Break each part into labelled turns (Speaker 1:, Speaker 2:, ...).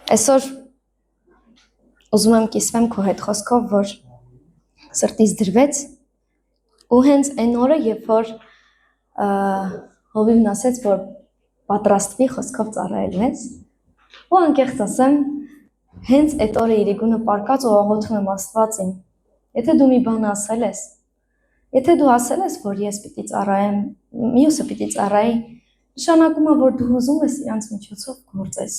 Speaker 1: Այսօր ուզում եմ կիսվեմ քո հետ խոսքով, որ սրտից դրվեց ու հենց այն օրը, երբ որ հովիվն ասեց, որ պատրաստվի խոսքով ծառայել մեզ, ու անկեղծ ասեմ, հենց այդ օրը իրիկունը պարկած ու աղոթում եմ Աստվածին, եթե դու մի բան ասել ես, եթե դու ասել ես, որ ես պիտի ծառայեմ, մյուսը պիտի ծառայի, նշանակում է, որ դու ուզում ես իրանց միջոցով գործես։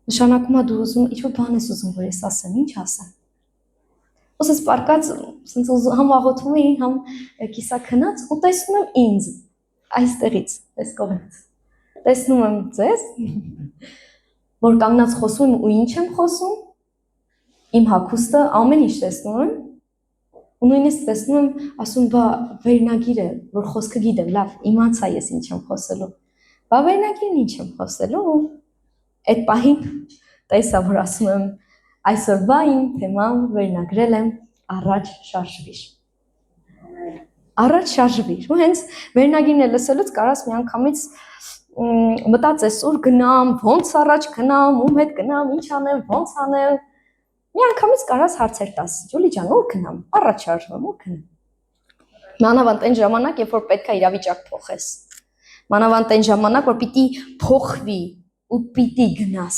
Speaker 1: Նշանակում է դու ուզում ինչ-որ բան ես ուզում, որ ես ասեմ, ինչ ասեմ։ Ոսս պարկած, համ աղոթում էի, համ կիսաքնած ու տեսնում եմ ինձ, այստեղից, այս կողմից։ Տեսնում եմ ձեզ, որ կանգնած խոսում եմ ու ինչ եմ խոսում, իմ հագուստը, ամեն ինչ տեսնում եմ, ու նույնիսկ տեսնում եմ, ասում, բա վերնագիրը, որ խոսքը գիտեմ, լավ, իմացա ես ինչ եմ խոսելու, բա վերնագիրն ինչ եմ խոսելու, այդ պահին տեսա, որ ասում եմ, այսօրվա իմ թեման վերնագրել եմ առաջ շարժվիր։ Առաջ շարժվիր, ու հենց վերնագիրն է լսելուց կարաս միանգամից մտածես, ուր գնամ, ոնց առաջ գնամ, ում հետ գնամ, ինչ անեմ, ոնց անեմ, միանգամից կարաս հարցեր տաս, Ջուլի ջան, ուր գնամ, առաջ շարժվեմ, ուր գնամ։ Մանավանդ այն ժամանակ, երբ որ պետք է իրավիճակ փոխես։ Մանավանդ այն ժամանակ, որ պիտի փոխվի ու պիտի գնաս։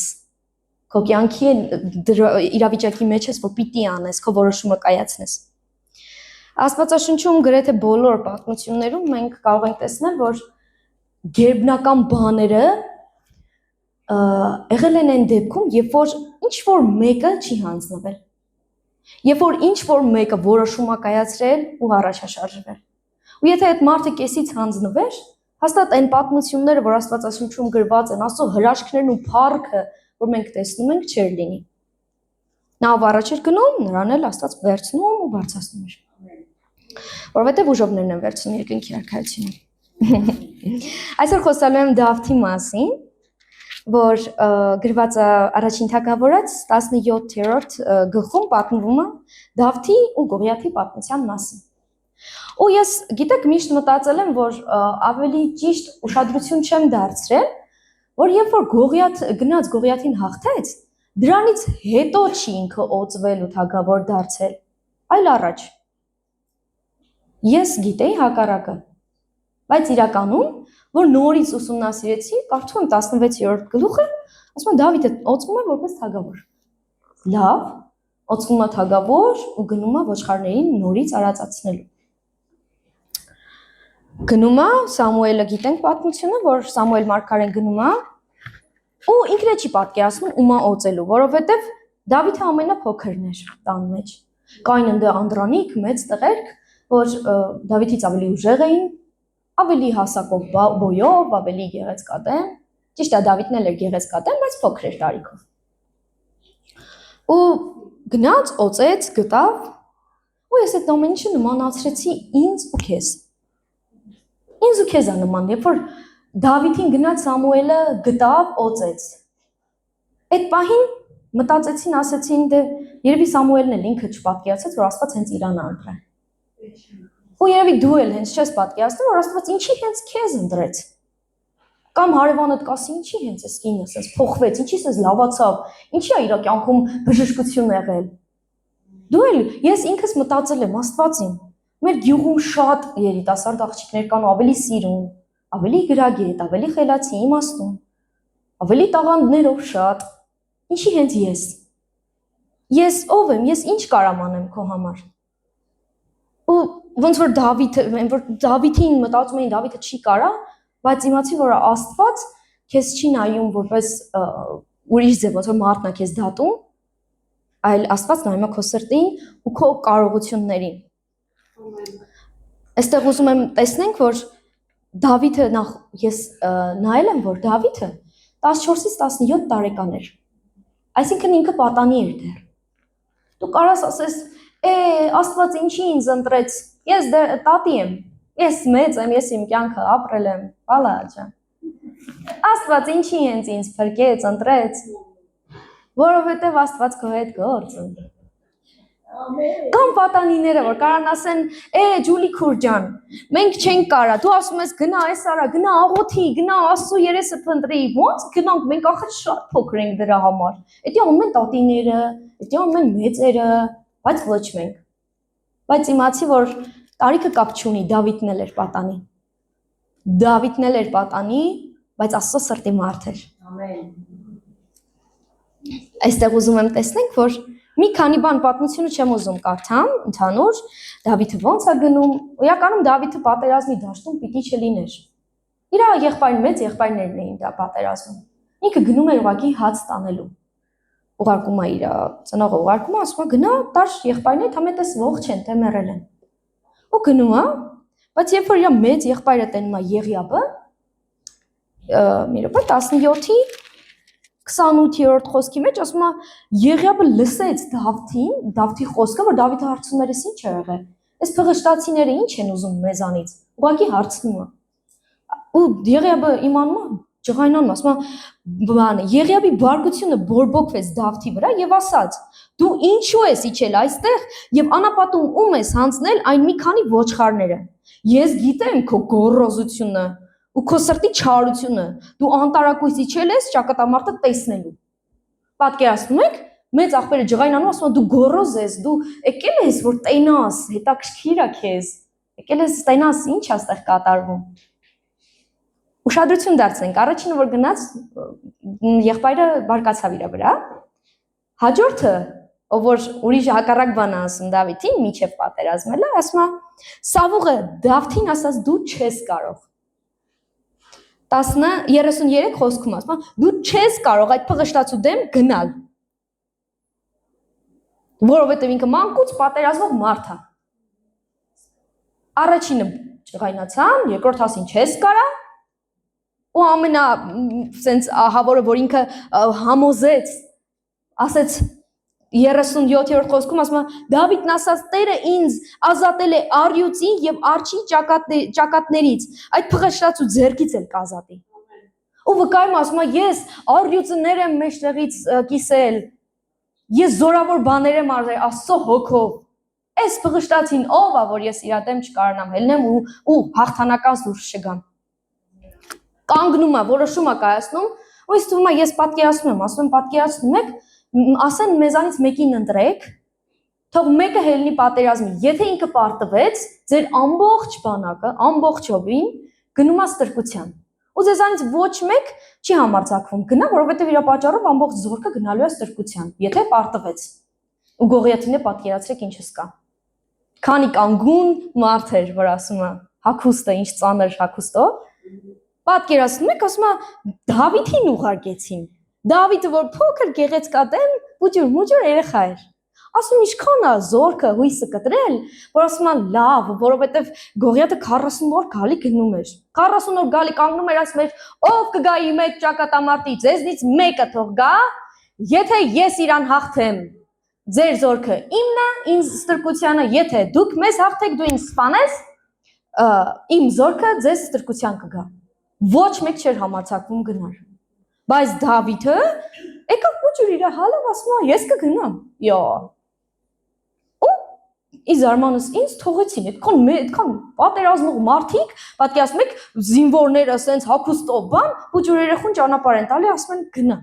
Speaker 1: Քո կյանքի իրավիճակի մեջ ես, որ պիտի անես, քո որոշումը կայացնես։ Աստվածաշնչում գրեթե բոլոր պատմություններում մենք կարող ենք տեսնել, որ գերբնական բաները եղել են այն դեպքում, երբ որ ինչ-որ մեկը չի հանձնվել։ Երբ որ ինչ-որ մեկը որոշում է կայացրել ու առաջաշարժվել։ Ու եթե այդ մարդը կեսից հանձնվեր, հաստատ այն պատմությունները, որ Աստվածաշնչում գրված են, Աստծո հրաշքներն ու փառքը, որ մենք տեսնում ենք, չէր լինի։ Նա ով առաջ էր գնում, նրան էլ Աստված վերցնում ու բարձրացնում էր։ Որովհետև ուժովներն են վերցնում երկնքի արքայությունը։ Այսօր խոսալու եմ Դավթի մասին, որ գրված է առաջին թագավորաց 17-րդ գլխում պատմվում է Դավթի ու Գողիաթի պատմության մասին։ Ու ես գիտեք միշտ մտածել եմ, որ ավելի ճիշտ ուշադրություն չեմ դարձրել, որ երբ որ Գողիաթ գնաց Գողիաթին հաղթեց, դրանից հետո չի ինքը օծվել ու թագավոր դարձել, այլ առաջ։ Ես գիտեի հակառակը, բայց իրականում, որ նորից ուսումնասիրեցի, կարդում եմ 16-րդ գլուխը, ասում եմ Դավիթը օծվում է որպես թագավոր։ Լավ, օծվում է թագավոր ու գնում է ոչխարներին նորից արածացնելու։ Գնում է Սամուելը գիտենք պատմությունը, որ Սամուել մարգարեն գնում է ու ինքն է չի պատկերացնում ում է օծելու, որովհետև Դավիթը ամենափոքրն էր տան մեջ։ Կային ընդ անդրանիկ մեծ տղերք, որ Դավիթից ավելի ուժեղ էին, ավելի հասակով բոյով, ավելի գեղեցկատեմ, ճիշտ է Դավիթն էլ էր գեղեցկատեմ, բայց փոքր էր տարիքով։ Ու գնաց, օծեց, գտավ, ու ես այդ ամեն ինչը նմանացրեցի ինձ ու քեզ։ Ինձ ու քեզ է նման, երբ որ Դավիթին գնաց Սամուելը գտավ, օծեց։ Այդ պահին մտածեցին, ասեցին, դե երևի Սամուելն էլ ինքը չպատկերացեց, որ Աստված հենց իրան ընտրել։ Ու երևի դու էլ հենց չես պատկերացնում, որ Աստված ինչի հենց քեզ ընտրեց։ Կամ հարևանդ կասի, ինչի հենց այս կինը ասես փոխվեց, ինչի ասես լավացավ, ինչի է իր կյանքում բժշկություն եղել։ Դու էլ ես ինքս մտածել եմ Աստվածին։ Մեր գյուղում շատ երիտասարդ աղջիկներ կան, ավելի սիրուն, ավելի գրագետ, ավելի խելացի, իմաստուն, ավելի տաղանդներով շատ։ Ինչի հենց ես։ Ես ով եմ, ես ինչ կարամ անեմ քո համար։ Ու ոնց որ Դավիթին մտածում էին Դավիթը չի կարա, բայց իմացի որ Աստված քեզ չի նայում որպես ուրիշ ձև, ոնց որ մարդն է քեզ դատում, այլ Աստված նայում է քո սրտին ու քո կարողություններին։ Այստեղ ուզում եմ տեսնենք, որ Դավիթը նախ ես նայել եմ, որ Դավիթը 14-ից 17 տարեկան էր։ Այսինքն ինքը պատանի էր դեռ։ Դու կարաս ասես, Աստված ինչի ինձ ընտրեց։ Ես դեռ տատի եմ։ Ես մեծ եմ, ես իմ կյանքը ապրել եմ, բալա ջան։ Աստված ինչի հենց ինձ փրկեց, ընտրեց։ Որովհետև Աստված քո հետ գործ ունի։ Կամ պատանիները, որ կարան ասեն, Ջուլի Քուրջան, մենք չենք կարա, դու ասում ես գնա այս արա, գնա աղոթի, գնա Աստծո երեսը փնտրի, ո՞նց գնանք, մենք ախր շատ փոքր ենք դրա համար։ Էդի անում են տատիները, էդի անում են մեծերը, բայց ոչ մենք։ Բայց իմացի, որ տարիքը կապ չունի, Դավիթն էլ էր պատանի։ Դավիթն էլ էր պատանի, բայց Աստծո սրտի մարդ էր։ Ամեն։ Այստեղ ուզում եմ տեսնենք, որ մի քանի բան պատմությունը չեմ ուզում կարդամ, ընդհանուր, Դավիթը ոնց է գնում, իրականում Դավիթը պատերազմի դաշտում պիտի չլիներ։ Իր եղբայրն մեծ եղբայրներն էին դա պատերազմում։ Ինքը գնում էր ուղղակի հաց տանելու։ Ուղարկում է իր ծնողը, ուղարկում է, ասում է գնա, տար եղբայրները թամետես ողջ են, թե մեռել են։ Ու գնում է, բայց երբ որ իր մեծ եղբայրը տենում է Եղիաբը, մի րոպե 17-ի 28-րդ խոսքի մեջ ասում է Եղիաբը լսեց Դավթի խոսքը, որ Դավիթը հարցնում էր, ինչ է եղել։ Այս փղշտացիները ինչ են ուզում մեզանից։ Ուղղակի հարցնում է։ Ու Եղիաբը իմանում է, ջղայնանում, ասում է բանը, Եղիաբի բարկությունը բորբոքվեց Դավթի վրա եւ ասաց. Դու ինչու ես իջել այստեղ եւ անապատում ում ես հանձնել այն մի քանի ոչխարները։ Ես գիտեմ քո գոռոզությունը ու քո սրտի չարությունը, դու անտարակույս իջել ես ճակատամարտը տեսնելու։ Պատկերացնում եք, մեծ աղբերը ջղայնանում ասում է դու գոռոզ ես, դու եկել ես որ տենաս, հետաքրքիր է քեզ։ Եկել ես տենաս, ինչ է այստեղ կատարվում։ Ուշադրություն դարձնենք, առաջինը որ գնաց եղբայրը բարկացավ իր վրա։ Հաջորդը, ով որ ուրիշ հակառակ բան ասում Դավիթին, միջև պատերազմելը, ասում է Սավուղը Դավթին ասաց դու չես կարող 33 խոսքում ասում, դու չես կարող այդ փղշտացու դեմ գնալ, որովհետև ինքը մանկուց պատերազմող մարդ է։ Առաջինը ջղայնացան, երկրորդ ասին չես կարա, ու ամենա սենց ահավորը, որ ինքը համոզեց, ասեց 37-րդ խոսքում ասում Դավիթն ասաց Տերը ինձ ազատել է առյուծի եւ արջի ճակատներից, այդ փղշտացու ձեռքից էլ կազատի։ Ու վկայում ասում ես առյուծներ եմ մեջտեղից կիսել, ես զորավոր բաներ եմ արել Աստծո հոգով։ Այս փղշտացին ով է, որ ես իր դեմ չկարանամ հելնեմ ու հաղթանակած դուրս չգամ։ Կանգնում է, որոշում է կայացնում, ու ինձ թվում է ես պատկերացնում եմ, ասում եմ պատկերացնում եք, ասեն մեզանից մեկին ընտրեք, թող մեկը հելնի պատերազմի, եթե ինքը պարտվեց, ձեր ամբողջ բանակը, ամբողջովին գնում է ստրկության։ Ու ձեզանից ոչ մեկ չի համարձակվում գնա, որովհետև իր պատճառով ամբողջ զորքը գնալու է ստրկության, եթե պարտվեց։ Ու Գողիաթին է պատկերացրեք ինչս կա։ Քանի կանգուն մարդ էր, որ ասում է հագուստը, ինչ ծանր հագուստո, պատկերացնում եք, ասում է Դավիթին ուղարկեցին։ Դավիթը որ փոքր գեղեցկատեն, մուջուր երեխա էր։ Ասում ինչքան է զորքը հույսը կտրել, որ ասում են լավ, որովհետև Գողիաթը 40 օր գալի գնում էր։ 40 օր գալի կանգնում էր, ասում էր, ով կգա իմ այդ ճակատամարտի, ձեզնից մեկը թող գա, եթե ես իրան հաղթեմ, ձեր զորքը իմն է, ինձ ստրկությանը, եթե դուք մեզ հաղթեք, դու ինձ սպանես, իմ զորքը ձեզ ստրկության կգա։ Ոչ մեկ չէր համարձակվում գնալ։ Բայց Դավիթը եկավ ուջուր իր հալով ասում է ես կգնամ։ Յո։ Ու իզարմանս ինձ թողեցին, այդքան պատերազմող մարդիկ, պատկերացնում եք զինվորները ասենց հագուստով բան, ուջուր երեխուն ճանապարհ են տալի, ասում են գնա։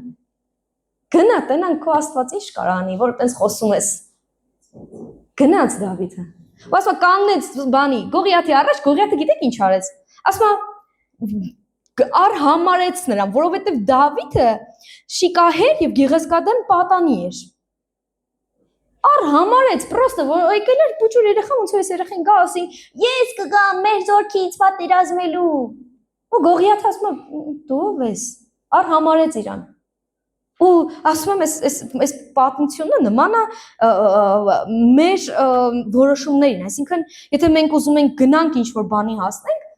Speaker 1: Գնա, տենան քո Աստված ինչ կար անի, որ այտենց խոսում ես։ Գնաց Դավիթը։ Ու ասում կանգնեց բանի, Գողիաթի առաջ, Գողիաթը գիտեք ինչ արեց։ Ասում արհամարեց նրան, որովհետև Դավիթը շիկահեր եւ գեղեցկադեմ պատանի էր։ Արհամարեց, պրոստը, որ եկել էր փուչուր երեխա, ոնց որ այս երեխան գա ասի, ես կգամ մեր զորքից պատերազմելու։ Ու Գողիաթը ասում է, դու ով ես։ Արհամարեց իրան։ Ու ասում եմ, այս պատմությունը նման է մեր որոշումներին, այսինքն, եթե մենք ուզում ենք գնանք ինչ-որ բանի հասնենք,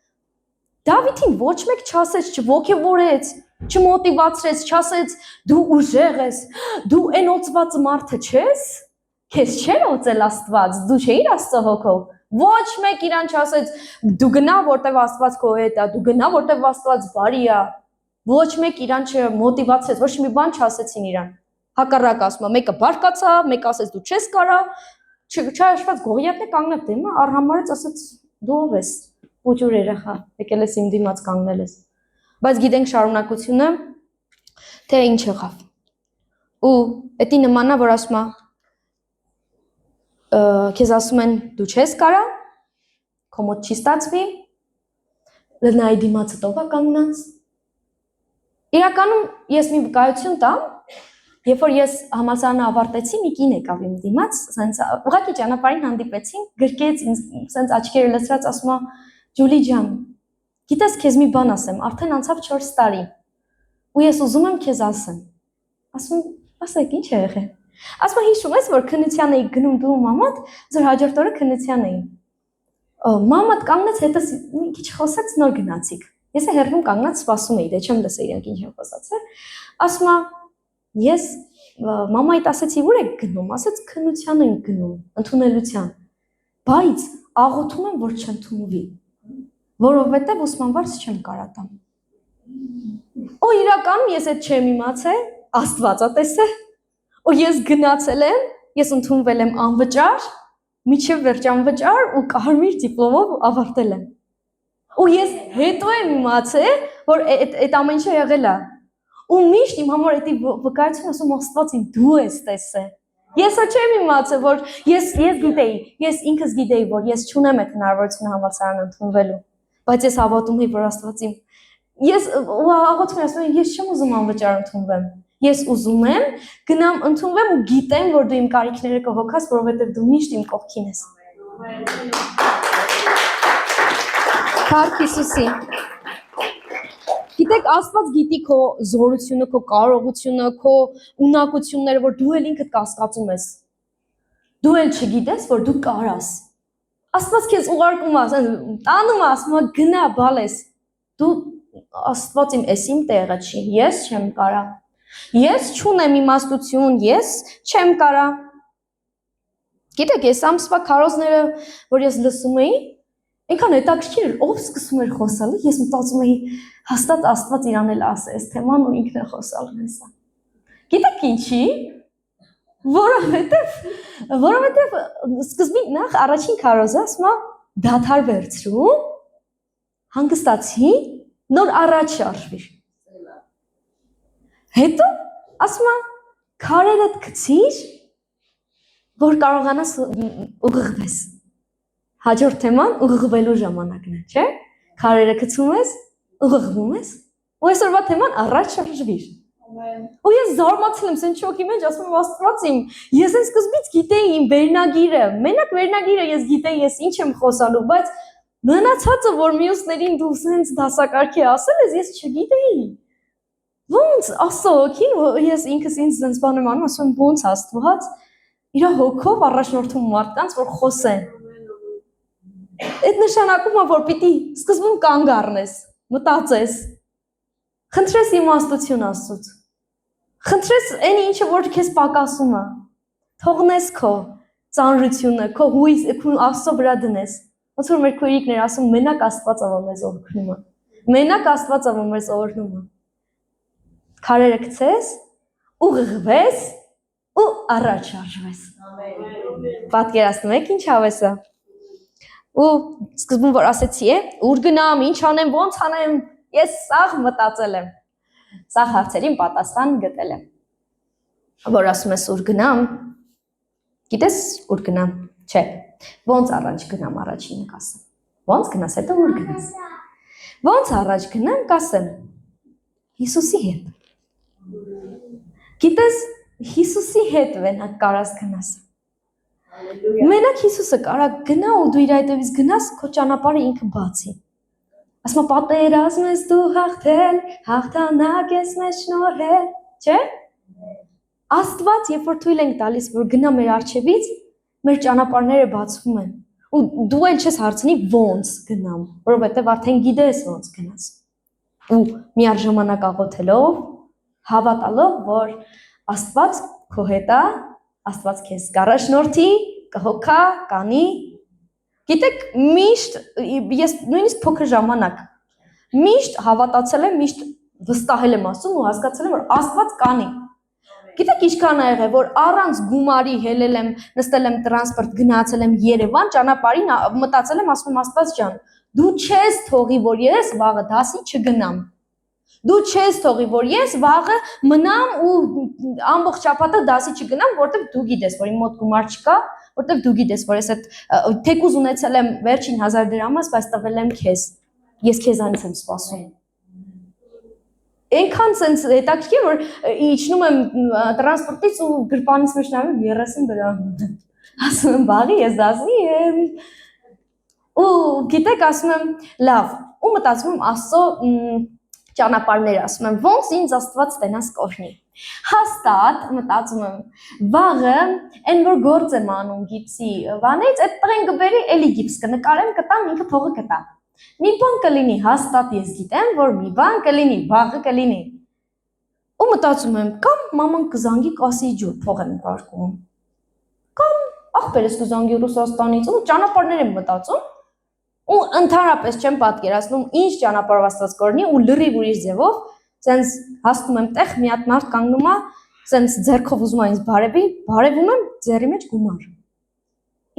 Speaker 1: Դավիթին ոչ մեկ չասեց, չոգևորեց, չմոտիվացրեց, չասեց դու ուժեղ ես, դու այն օծված մարդը չես, քեզ չէր օծել Աստված, դու չէիր Աստծո հոգով, ոչ մեկ իրան չասեց դու գնա որտեվ Աստված քո հետ է, դու գնա որտեվ Աստված բարի է, ոչ մեկ իրան չմոտիվացրեց, ոչ մի բան չասեցին իրան։ Հակառակ ասում է, մեկը բարկացավ, մեկը ասեց դու չես կարա, չհաշված գողիաթն է կանգնել դեմը, արհամարից ասաց դու ով ես, փոջուր երեխա, եկել ես իմ դիմաց կանգնել ես։ Բայց գիտենք շարունակությունը, թե ինչ եղավ։ Ու էդի նմանա, որ ասում է, քեզ ասում են դու չես կարա, քո մոտ չի ստացվի, լնայի դիմացը տովա կանգնած։ Իրականում ես մի վկայություն տամ, երբ որ ես համալսարանը ավարտեցի, մի կին եկավ իմ դիմաց, սենց ուղղակի ճանապարհին հանդիպեցին, գրկեց ինձ, սենց աչքերը լցրած ասում է Ջուլի ջան, գիտես քեզ մի բան ասեմ, արդեն անցավ 4 տարի։ Ու ես ուզում եմ քեզ ասեմ։ Ասում, ասեք, ինչ է եղել։ Ասում հիշում ես, որ քննության էի գնում դու մամադ, ձեր հաջորդ օրը քննության էի։ Մամադ կանգնեց հետս մի քիչ խոսեց, նոր գնացիք։ Ես հեռվում կանգնած սպասում էի, դե չեմ լսել իրենք ինչ են խոսացել։ Ասում ես մամայիդ ասեցի, ուր եք գնում, ասեց քննության ենք գնում, ընդունելության։ Բայց աղոթում եմ, որ չընդունվի, որովհետև ուսմանվարս չեմ կարա տամ։ Ու իրականում ես այդ չեմ իմացել, Աստվածա տեսե։ Ու ես գնացել եմ, ես ընդունվել եմ անվճար, միջև վերջ անվճար ու կարմիր դիպլոմով ավարտել եմ։ Ու ես հետո եմ իմացել, որ այդ ամեն ինչը եղել է։ Ու միշտ իմ համար էդի վկայություն ասում Աստված իմ դու ես տեսե։ Ես չեմ իմացել, որ ես գիտեի, ես ինքս գիտեի, որ ես չունեմ այդ հնարավորությունը համալսարան ընդունվելու, բայց ես հավատում էի, որ Աստված իմ ես աղոթում եմ, ասում եմ, ես չեմ ուզում անվճար ընդունվեմ։ Ես ուզում եմ գնամ ընդունվեմ ու գիտեմ, որ դու իմ կարիքները կհոգաս, որովհետև դու միշտ իմ կողքին ես։ Փառք Հիսուսի։ Գիտեք, Աստված գիտի քո զորությունը, քո կարողությունը, քո ունակությունները, որ դու էլ ինքդ կասկածում ես։ Դու էլ չգիտես, որ դու կարաս։ Աստված քեզ ուղարկում է, տանում է, ասում է գնա, բալես։ Դու Աստված իմ էս իմ տեղը չի, ես չեմ կարա։ Ես չունեմ իմաստություն, ես չեմ կարա։ Գիտեք, ես ամսվա քարոզները, որ ես լսում էի, այնքան հետաքրքիր էր, ով սկսում էր խոսալ, ես մտածում էի, հաստատ Աստված իրան էլ ասե, այս թեման ու ինքն է խոսալ հեսա։ Գիտեք ինչի։ Որովհետև սկզբին նախ առաջին քարոզը ասում է դադար վերցրու, հանգստացի, նոր առաջ շարժվիր։ Հետո ասում է քարերդ գցիր, որ կարողանաս ուղղվես։ Հաջորդ թեման ուղղվելու ժամանակն է, չէ՞։ Քարերը գցում ես, ուղղվում ես, ու այսօրվա թեման առաջ շարժվիր։ Ու ես զարմացել եմ, սենց շոկի մեջ, ասում եմ Աստված իմ, ես այն սկզբից գիտեի իմ վերնագիրը, մենակ վերնագիրը ես գիտեի, ես ինչ եմ խոսալու, բայց մնացածը, որ մյուսներին դու սենց դասակարգի ասել ես չգիտեի։ Ոնց Աստծո հոգին, ես ինքս ինձ սենց բան եմ անում, ասում եմ ոնց Աստված իր հոգով առաջնորդում մարդկանց, որ խոսեն։ Այդ նշանակում է, որ պիտի սկզբում կանգ առնես, մտածես, խնդրես իմաստություն Աստծուց, խնդրես այն ինչը, որ քեզ պակասում է, թողնես քո ծանրությունը, քո հույսը, քո Աստծո վրա դնես։ Ոնց որ մեր քույրիկներ ասում, մենակ Աստվածը որ մեզ օրհնում է, մենակ Աստվածը որ մեզ օրհնում է։ Քարերը գցես, ուղղվես ու առաջ շարժվես։ Պատկերացնում եք ինչ հավեսա։ Ու սկզբում որ ասեցի, ուր գնամ, ինչ անեմ, ոնց անեմ, ես սաղ մտածել եմ։ Սաղ հարցերին պատասխան գտել եմ։ Որ ասում ես ուր գնամ, գիտես ուր գնամ, չէ։ Ոնց առաջ գնամ, առաջինը կասեմ։ Ոնց գնաս, հետո ուր գնաս։ Ոնց առաջ գնամ, կասեմ Հիսուսի հետ։ Գիտես, Հիսուսի հետ մենակ կարաս գնաս։ Մենակ Հիսուսը կարա գնա ու դու իր հետևից գնաս, քո ճանապարհը ինքը բացի։ Ասում է պատերազմ ես դու հաղթել, հաղթանակ ես մեզ շնորհել, չէ՞։ Աստված, երբ որ թույլ ենք տալիս, որ գնա մեր առջևից, մեր ճանապարհները բացվում են։ Ու դու էլ չես հարցնի ոնց գնամ, որովհետև արդեն գիտես ոնց գնաս։ Ու միաժամանակ աղոթելով, հավատալով, որ Աստված քո հետ է, Աստված քեզ կառաջնորդի, կհոգա, կանի։ Գիտեք, միշտ ես նույնիսկ փոքր ժամանակ միշտ հավատացել եմ, միշտ վստահել եմ ասում ու հասկացել եմ, որ Աստված կանի։ Գիտեք ինչքան ա եղել, որ առանց գումարի հելել եմ, նստել եմ տրանսպորտ, գնացել եմ Երևան, ճանապարհին մտածել եմ, ասում եմ Աստված ջան, դու չես թողի, որ ես վաղը դասի չգնամ։ Դու չես թողի, որ ես վաղը մնամ ու ամբողջ շաբաթը դասի չգնամ, որտեղ դու գիտես, որ իմ մոտ գումար չկա, որտեղ դու գիտես, որ ես այդ թեկուզ ունեցել եմ վերջին 1000 դրամս, բայց տվել եմ քեզ։ Ես քեզանից եմ սպասում։ Այնքան sense հետաքրքիր որ իջնում եմ տրանսպորտից ու գրպանից մեջ նայում 30 դրամ։ Ասում եմ բաղի ես դասի եմ։ Ու գիտեք ասում եմ լավ, ու մտածում եմ Աստծո ճանապարհներ, ասում եմ ոնց ինձ Աստված տենաս կօրհնի։ Հաստատ մտածում եմ վաղը այն որ գործ եմ անում գիպսի վանից, այդ տղեն կբերի էլի գիպս կնկարեմ, կտամ ինքը փողը կտա։ Մի բան կլինի, հաստատ ես գիտեմ, որ մի բան կլինի, վաղը կլինի։ Ու մտածում եմ, կամ մաման կզանգի կասի ջուր փող եմ կարկում։ Կամ ախպերս կզանգի Ռուսաստանից, ու ճանապարհներ եմ մտածում։ Ու ընդհանրապես չեմ պատկերացնում ինչ ճանապարհով Աստված կօրհնի ու լրիվ ուրիշ ձևով, սենց հասնում եմ տեղ, մի հատ մարդ կանգնում է, սենց ձեռքով ուզում է ինձ բարևի, բարևում եմ, ձեռի մեջ գումար։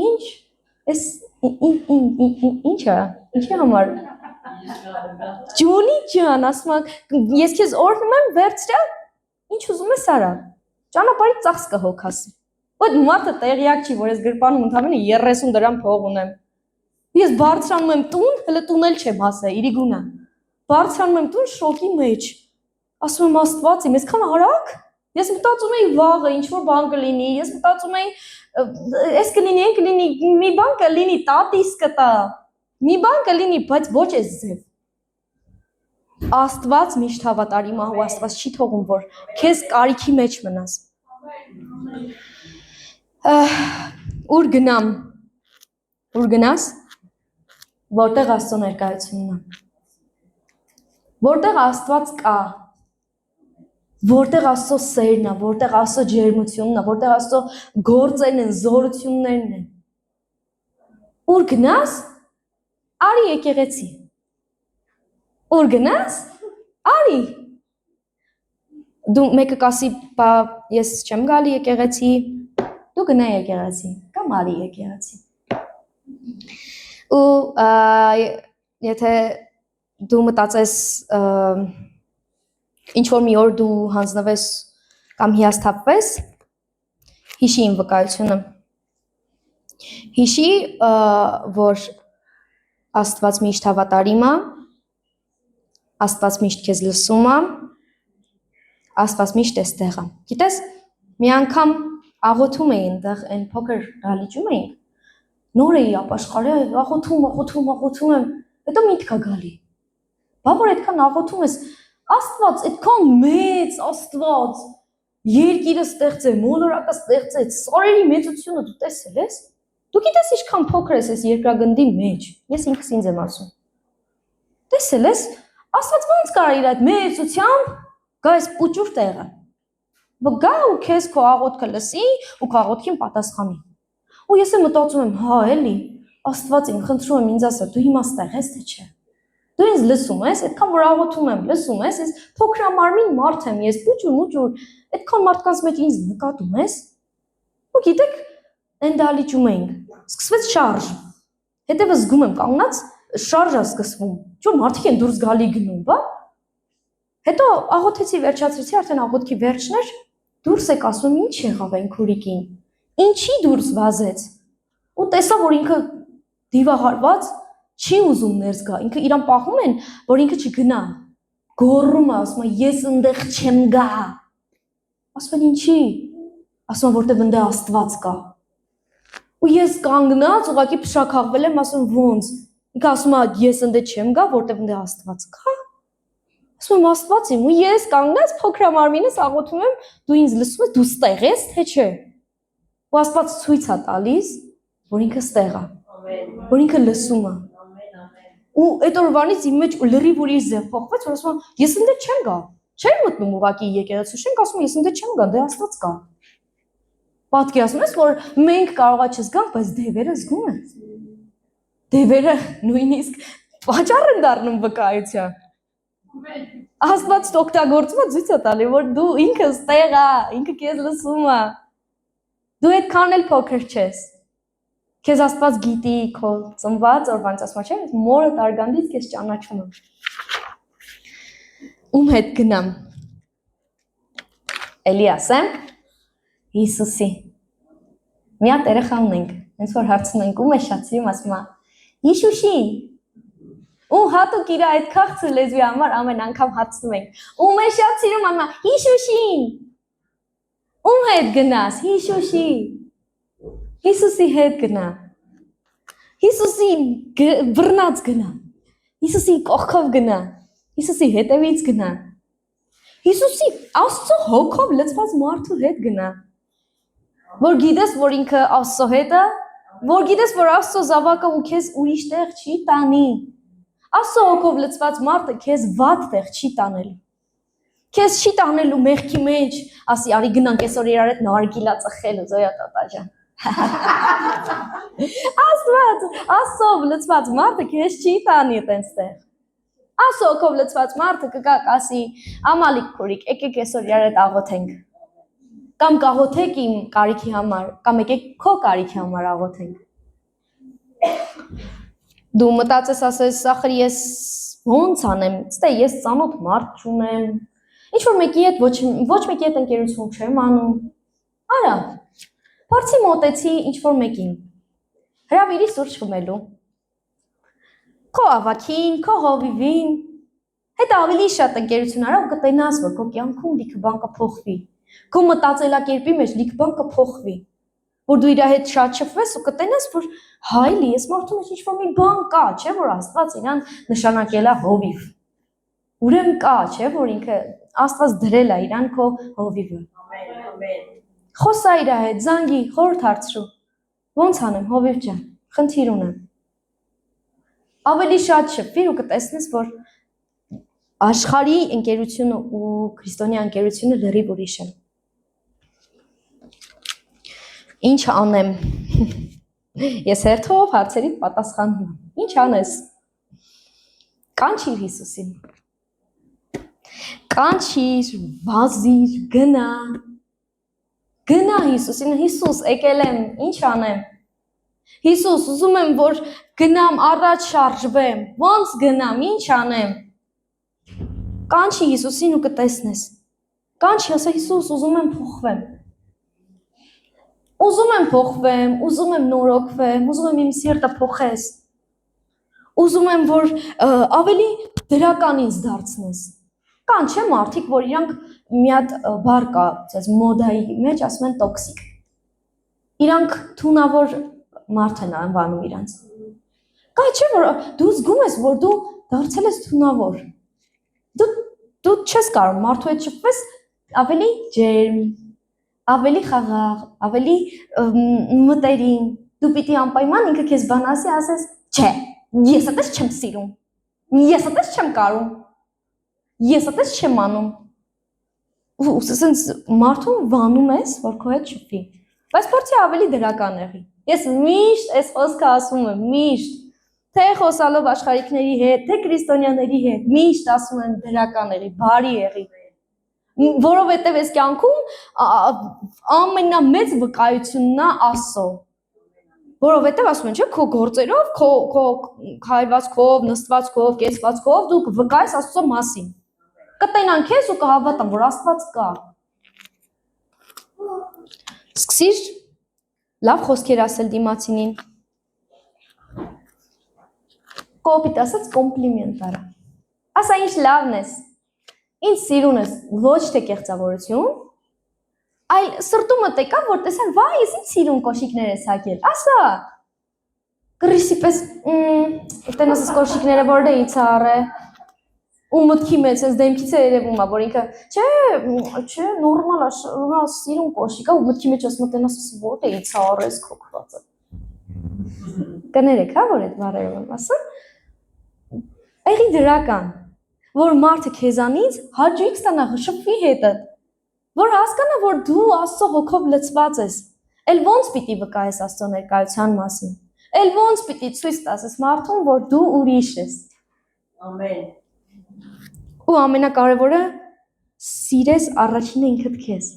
Speaker 1: Ինչ? Էս ինչ է։ Ինչի համար։ Ջունի ջան, ասում եմ, ես քեզ օրհնում եմ, վերցրա, ինչ ուզում ես արա։ Ճանապարհից ծախս կհոգաս։ Այդ մարդը տեղյակ չի, որ ես գրպանում ընդամենը 30 դրամ փող ունեմ։ Ես բարձրանում եմ տուն, հələ տունել չեմ հասել, իրիգունա։ Բարձրանում եմ տուն շոկի մեջ։ Ասում եմ Աստված իմ, այսքան արագ։ Ես մտածում էի վաղը ինչ որ բան կլինի, ես մտածում էի այս կլինի, այն կլինի, մի բան կլինի, տատիս կտա։ Մի բան կլինի, բայց ոչ էս ձև։ Աստված միշտ հավատարիմ է, ու Աստված չի թողում, որ քեզ կարիքի մեջ մնաս։ Ուր գնամ։ Ուր գնաս։ Որտեղ Աստծո ներկայությունն է։ Որտեղ Աստված կա։ Որտեղ Աստծո սերն է, որտեղ Աստծո ջերմությունն է, որտեղ Աստծո գործերն են, զորություններն են։ Ուր գնաս։ Արի եկեղեցի։ Ուր գնաս։ Արի։ Դու մեկը կասի, բա ես չեմ գալի եկեղեցի։ Դու գնա եկեղեցի, կամ արի եկեղեցի։ Ու եթե դու մտածես ինչ որ մի օր դու հանձնվես կամ հիասթափվես, հիշի իմ վկայությունը։ Հիշի, որ Աստված միշտ հավատարիմ է, Աստված միշտ քեզ լսում է, Աստված միշտ էստեղ է։ Գիտես, մի անգամ աղոթում էի այնտեղ, այն փոքր դալիճում էինք, նոր էի ապաշխարել, աղոթում եմ, հետո միտք է գալի։ Բա որ այդքան աղոթում ես, Աստված, այդքան մեծ Աստված, երկիրը ստեղծել, մոլորակը ստեղծել, սարերի մեծությունը դու տեսել ես։ Դու գիտես ինչքան փոքր ես այս երկրագնդի մեջ։ Ես ինքս ինձ եմ ասում։ Տեսել ես, Աստված ոնց կարա իր այդ մեծությամբ գա այս պուճուր տեղը։ Գա ու քեզ քո աղոթքը լսի ու քո աղոթքին պատասխանի։ Ու ես եմ մտածում եմ, հա, էլի, Աստված իմ, խնդրում եմ ինձ ասա, դու հիմա ստեղ ես թե չէ։ Դու ինձ լսում ես, այդքան որ աղոթում եմ, լսում ես, ես փոքրամարմին մարդ եմ, ես պուճուր, այդքան մարդկանց մեջ ինձ նկատում ես։ Ու գիտեք, այն դալիճում էինք, սկսվեց շարժ։ Հետևը զգում եմ կանգնած, շարժ է սկսվում։ Չէ՞ մարդիկ են դուրս գալի գնում, բա։ Հետո աղոթեցի, վերջացրեցի, արդեն աղոթքի վերջն էր, դուրս եք ասում ինչ եղավ այն քուրիկին։ Ինչի դուրս վազեց։ Ու տեսա, որ ինքը դիվահարված չի ուզում ներս գա, ինքը իրան պահում են, որ ինքը չգնա։ Գոռում է, ասում է, ես այնտեղ չեմ գա։ Ասում են ինչի։ Ասում են, որտեղ այնտեղ Աստված կա։ Ու ես կանգնած ուղղակի փշաքաղվել եմ, ասում ոնց։ Ինքը ասում է, ես այնտեղ չեմ գա, որտեղ այնտեղ Աստված կա։ Ասում եմ Աստված իմ, ու ես կանգնած փոքրամարմինս աղոթում եմ, դու ինձ լսում ես, դու ստեղ ես, թե չէ։ Ու Աստված ցույց է տալիս, որ ինքը ստեղ է, որ ինքը լսում է։ Ու այդ օրվանից իմ մեջ լրիվ ուրիշ ձև փոխվեց, որ ասում եմ, ես այնտեղ չեմ գա։ Չէի մտնում ուղղակի եկեղեցու շենք, ասում եմ, ես այնտեղ չեմ գա, դե Աստված կա։ Պատկերացնում ես, որ մենք կարողա չզգանք, բայց դևերը զգում են։ Դևերը նույնիսկ պատճառ են դառնում վկայության։ Աստված օգտագործում է ցույց է տալի, որ դու ինքս տեղ ա, ինքը քեզ լսում է։ Դու այդքան էլ փոքր չես։ Քեզ Աստված գիտի քո ծնված օրվանից, ասում չէ՞, մորը տարգանդից քեզ ճանաչում է։ Ում հետ գնամ։ Էլի ասեմ Հիսուսի։ Մի հատ երեխա ունենք, հենց որ հարցնում ենք ում է շատ սիրում, ասում է Հիսուսին։ Ու հատուկ իր այդ քաղցր լեզվի համար ամեն անգամ հարցնում ենք ում է շատ սիրում, ասում է Հիսուսին։ Ում հետ գնաս, Հիսուսի։ Հիսուսի հետ գնա։ Հիսուսին բռնած գնա։ Հիսուսի կողքով գնա։ Հիսուսի հետևից գնա։ Հիսուսի Աստծո հոգով լցված մարդու հետ գնա։ Որ գիտես, որ ինքը Աստծո հետ է, որ գիտես, որ Աստծո զավակը ու քեզ ուրիշ տեղ չի տանի։ Աստծո հոգով լցված մարդը քեզ վատ տեղ չի տանելու։ Քեզ չի տանելու մեղքի մեջ, ասի արի գնանք այսօր իրար հետ նարգիլա ծխելու, Զոյա տատա ջան։ Աստծո լցված մարդը քեզ չի տանի այդպես տեղ։ Աստծո հոգով լցված մարդը կգա ասի ամալիկ քուրիկ, եկեք այսօր իրար հետ աղոթենք։ Կամ կաղոթեք իմ կարիքի համար, կամ եկեք քո կարիքի համար աղոթենք։ Դու մտածես ասես, ախր ես ոնց անեմ, ստե ես ծանոթ մարդ չունեմ։ Ինչ որ մեկի հետ ոչ մեկի հետ ընկերություն չեմ անում։ Արա։ Բարձի մոտեցի ինչ որ մեկին։ Հրավիրի սուրճ խմելու։ Քո ավակին, քո հովիվին։ Հետ ավելի շատ ընկերություն արա ու կտենաս, որ քո կյանքում լիքը բան կփոխվի։ Քո մտածելակերպի մեջ լիքը բան կփոխվի։ Որ դու իր հետ շատ շփվես ու կտենաս, որ հայլի, ես մարդու մեջ ինչ-որ մի բան կա, չէ՞ որ Աստված իրան նշանակել է հովիվ։ Ուրեմն կա, չէ՞ որ ինքը Աստված դրել է իրան քո հովիվը։ Ամեն։ Խոսա իր հետ, զանգի, խորհուրդ հարցրու։ Ոնց անեմ, հովիվ ջան, խնդիր ունեմ։ Ավելի շատ շփվիր ու կտեսնես, որ աշխարհի ընկերությունը ու քրիստոնյա ընկերությունը լրիվ ուրիշ են։ Ինչ անեմ։ Ես հերթով հարցերին պատասխանում եմ։ Ինչ անես։ Կանչիր Հիսուսին։ Կանչիր, վազիր, գնա։ Գնա Հիսուսին, Հիսուս, եկել եմ, ինչ անեմ։ Հիսուս, ուզում եմ, որ գնամ առաջ շարժվեմ, ոնց գնամ, ինչ անեմ։ Կանչի Հիսուսին ու կտեսնես։ Կանչի, ասա Հիսուս, ուզում եմ փոխվեմ։ Ուզում եմ փոխվեմ, ուզում եմ նորոգվեմ, ուզում եմ իմ սիրտը փոխես։ Ուզում եմ, որ ավելի դրական ինձ դարձնես։ Կան չէ մարդիկ, որ իրանք մի հատ բառ կա, ասես մոդայի մեջ ասում են տոքսիկ։ Իրանք թունավոր մարդ են անվանում իրանց։ Կա չէ որ դու զգում ես, որ դու դարձել ես թունավոր։ Դու չես կարող մարդու հետ շփվես ավելի ջերմ, ավելի խաղաղ, ավելի մտերիմ։ Դու պիտի անպայման ինքը քեզ բան ասես, չէ, ես այդպես չեմ սիրում։ Ես այդպես չեմ կարող։ Ես այդպես չեմ անում։ Ու ասես մարդուն վանում ես, որ քո հետ շփվի։ Բայց փորձի ավելի դրական եղի։ Ես միշտ այս խոսքը ասում եմ, միշտ, թե խոսալով աշխարհիկների հետ, թե քրիստոնյաների հետ, միշտ ասում եմ դրական եղի, բարի եղի։ Որովհետև այս կյանքում ամենամեծ վկայությունն է Աստծո։ Որովհետև ասում են, չէ, քո գործերով, քո քայլվածքով, նստվածքով, կեցվածքով դու կվկայես Աստծո մասին։ Կտենան քեզ ու կհավատան, որ Աստված կա։ Սկսիր լավ խոսքեր ասել դիմացինին։ Կոպիտ ասած կոմպլիմենտ արա։ Ասա ինչ լավն ես։ Ինչ սիրուն ես, ոչ թե կեղծավորություն, այլ սրտումդ եկա, որ տեսան, վայ, ես ինչ սիրուն կոշիկներ ես հագել։ Ասա։ Կռիսի պես, տենաս ես կոշիկները որտե իցար է։ Ու մտքի մեջ ես դեմքից է երևում, որ ինքը, չէ, նորմալ է, սիրուն կոշիկ է, ու մտքի մեջ ասում տենաս ես որտե իցար ես քոքված է։ Կներեք, հա, որ այդ բառերը եմ ասում։ Եղի դրական, որ մարդը քեզանից հաճույք ստանա շփվի հետը, որ հասկանա, որ դու Աստծո հոգով լցված ես, էլ ոնց պիտի վկայես Աստծո ներկայության մասին, էլ ոնց պիտի ցույց տաս մարդուն, որ դու ուրիշ ես։ Ամեն։ Ու ամենակարևորը սիրես առաջինը ինքդ քեզ։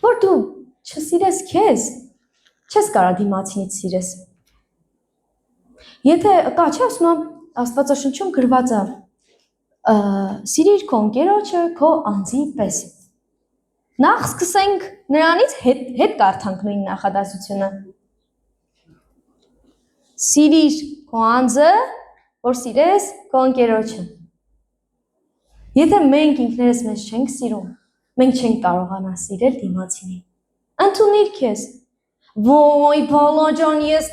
Speaker 1: Որ դու չսիրես քեզ, չես կարող դիմացինից սիրես։ Եթե կա չէ ասում եմ Աստվածաշնչում գրված է սիրիր քո ընկերոջը քո անձի պես։ Նախ սկսենք նրանից հետ կարդանք նույն նախադասությունը։ Սիրիր քո անձը, որ սիրես քո ընկերոջը։ Եթե մենք ինքներս մեզ չենք սիրում, մենք չենք կարողանա սիրել դիմացինին։ Ընդունիր քեզ։ Ոյ, բալաջան, ես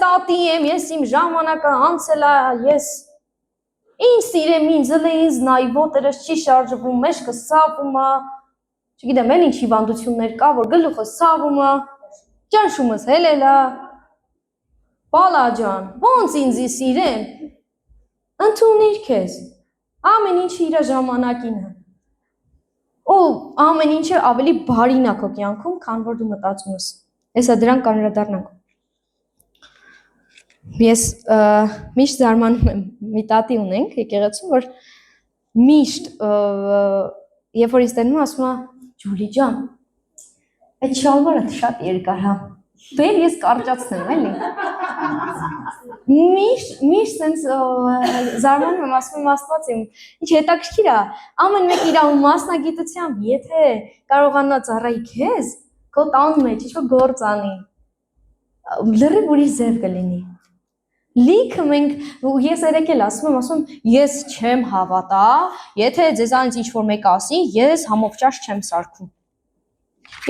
Speaker 1: տատի եմ, ես իմ ժամանակը անցել է, ես ինչ սիրեմ, ինձ էլ է ինձ նայ, ոտերս չի շարժվում, մեջքը սավում է, չգիտեմ, էլ ինչ հիվանդություններ կա, որ գլուխս սավում է, ճնշումս հելել է, բալաջան, ոնց ինձի սիրեմ, ընդունիր քեզ, ամեն ինչը իր ժամանակին է, ու ամեն ինչը ավելի բարին է քո կյանքում, քան որ դու մտածում ես, հեսա դրան կանրադառնանք։ Ես միշտ զարմանում եմ, մի տատի ունենք եկեղեցում, որ միշտ երբ որ ինձ տենում ասում է Ջուլի ջան, այդ շալվարը շատ երկար է, բեր ես կարճացնեմ, էլի։ Միշտ sense զարմանում եմ, ասում եմ Աստված իմ, ինչ հետաքրքիր է, ամեն մեկ իր մասնագիտությամբ, եթե կարողանա ծառայի քեզ, քո տան մեջ ինչ-որ գործ անի, լրիվ ուրիշ ձև կլինի։ Լիքը մենք ես երեք էլ ասում եմ, ես չեմ հավատա, եթե ձեզանից ինչ-որ մեկ ասի, ես համովճաշ չեմ սարքում։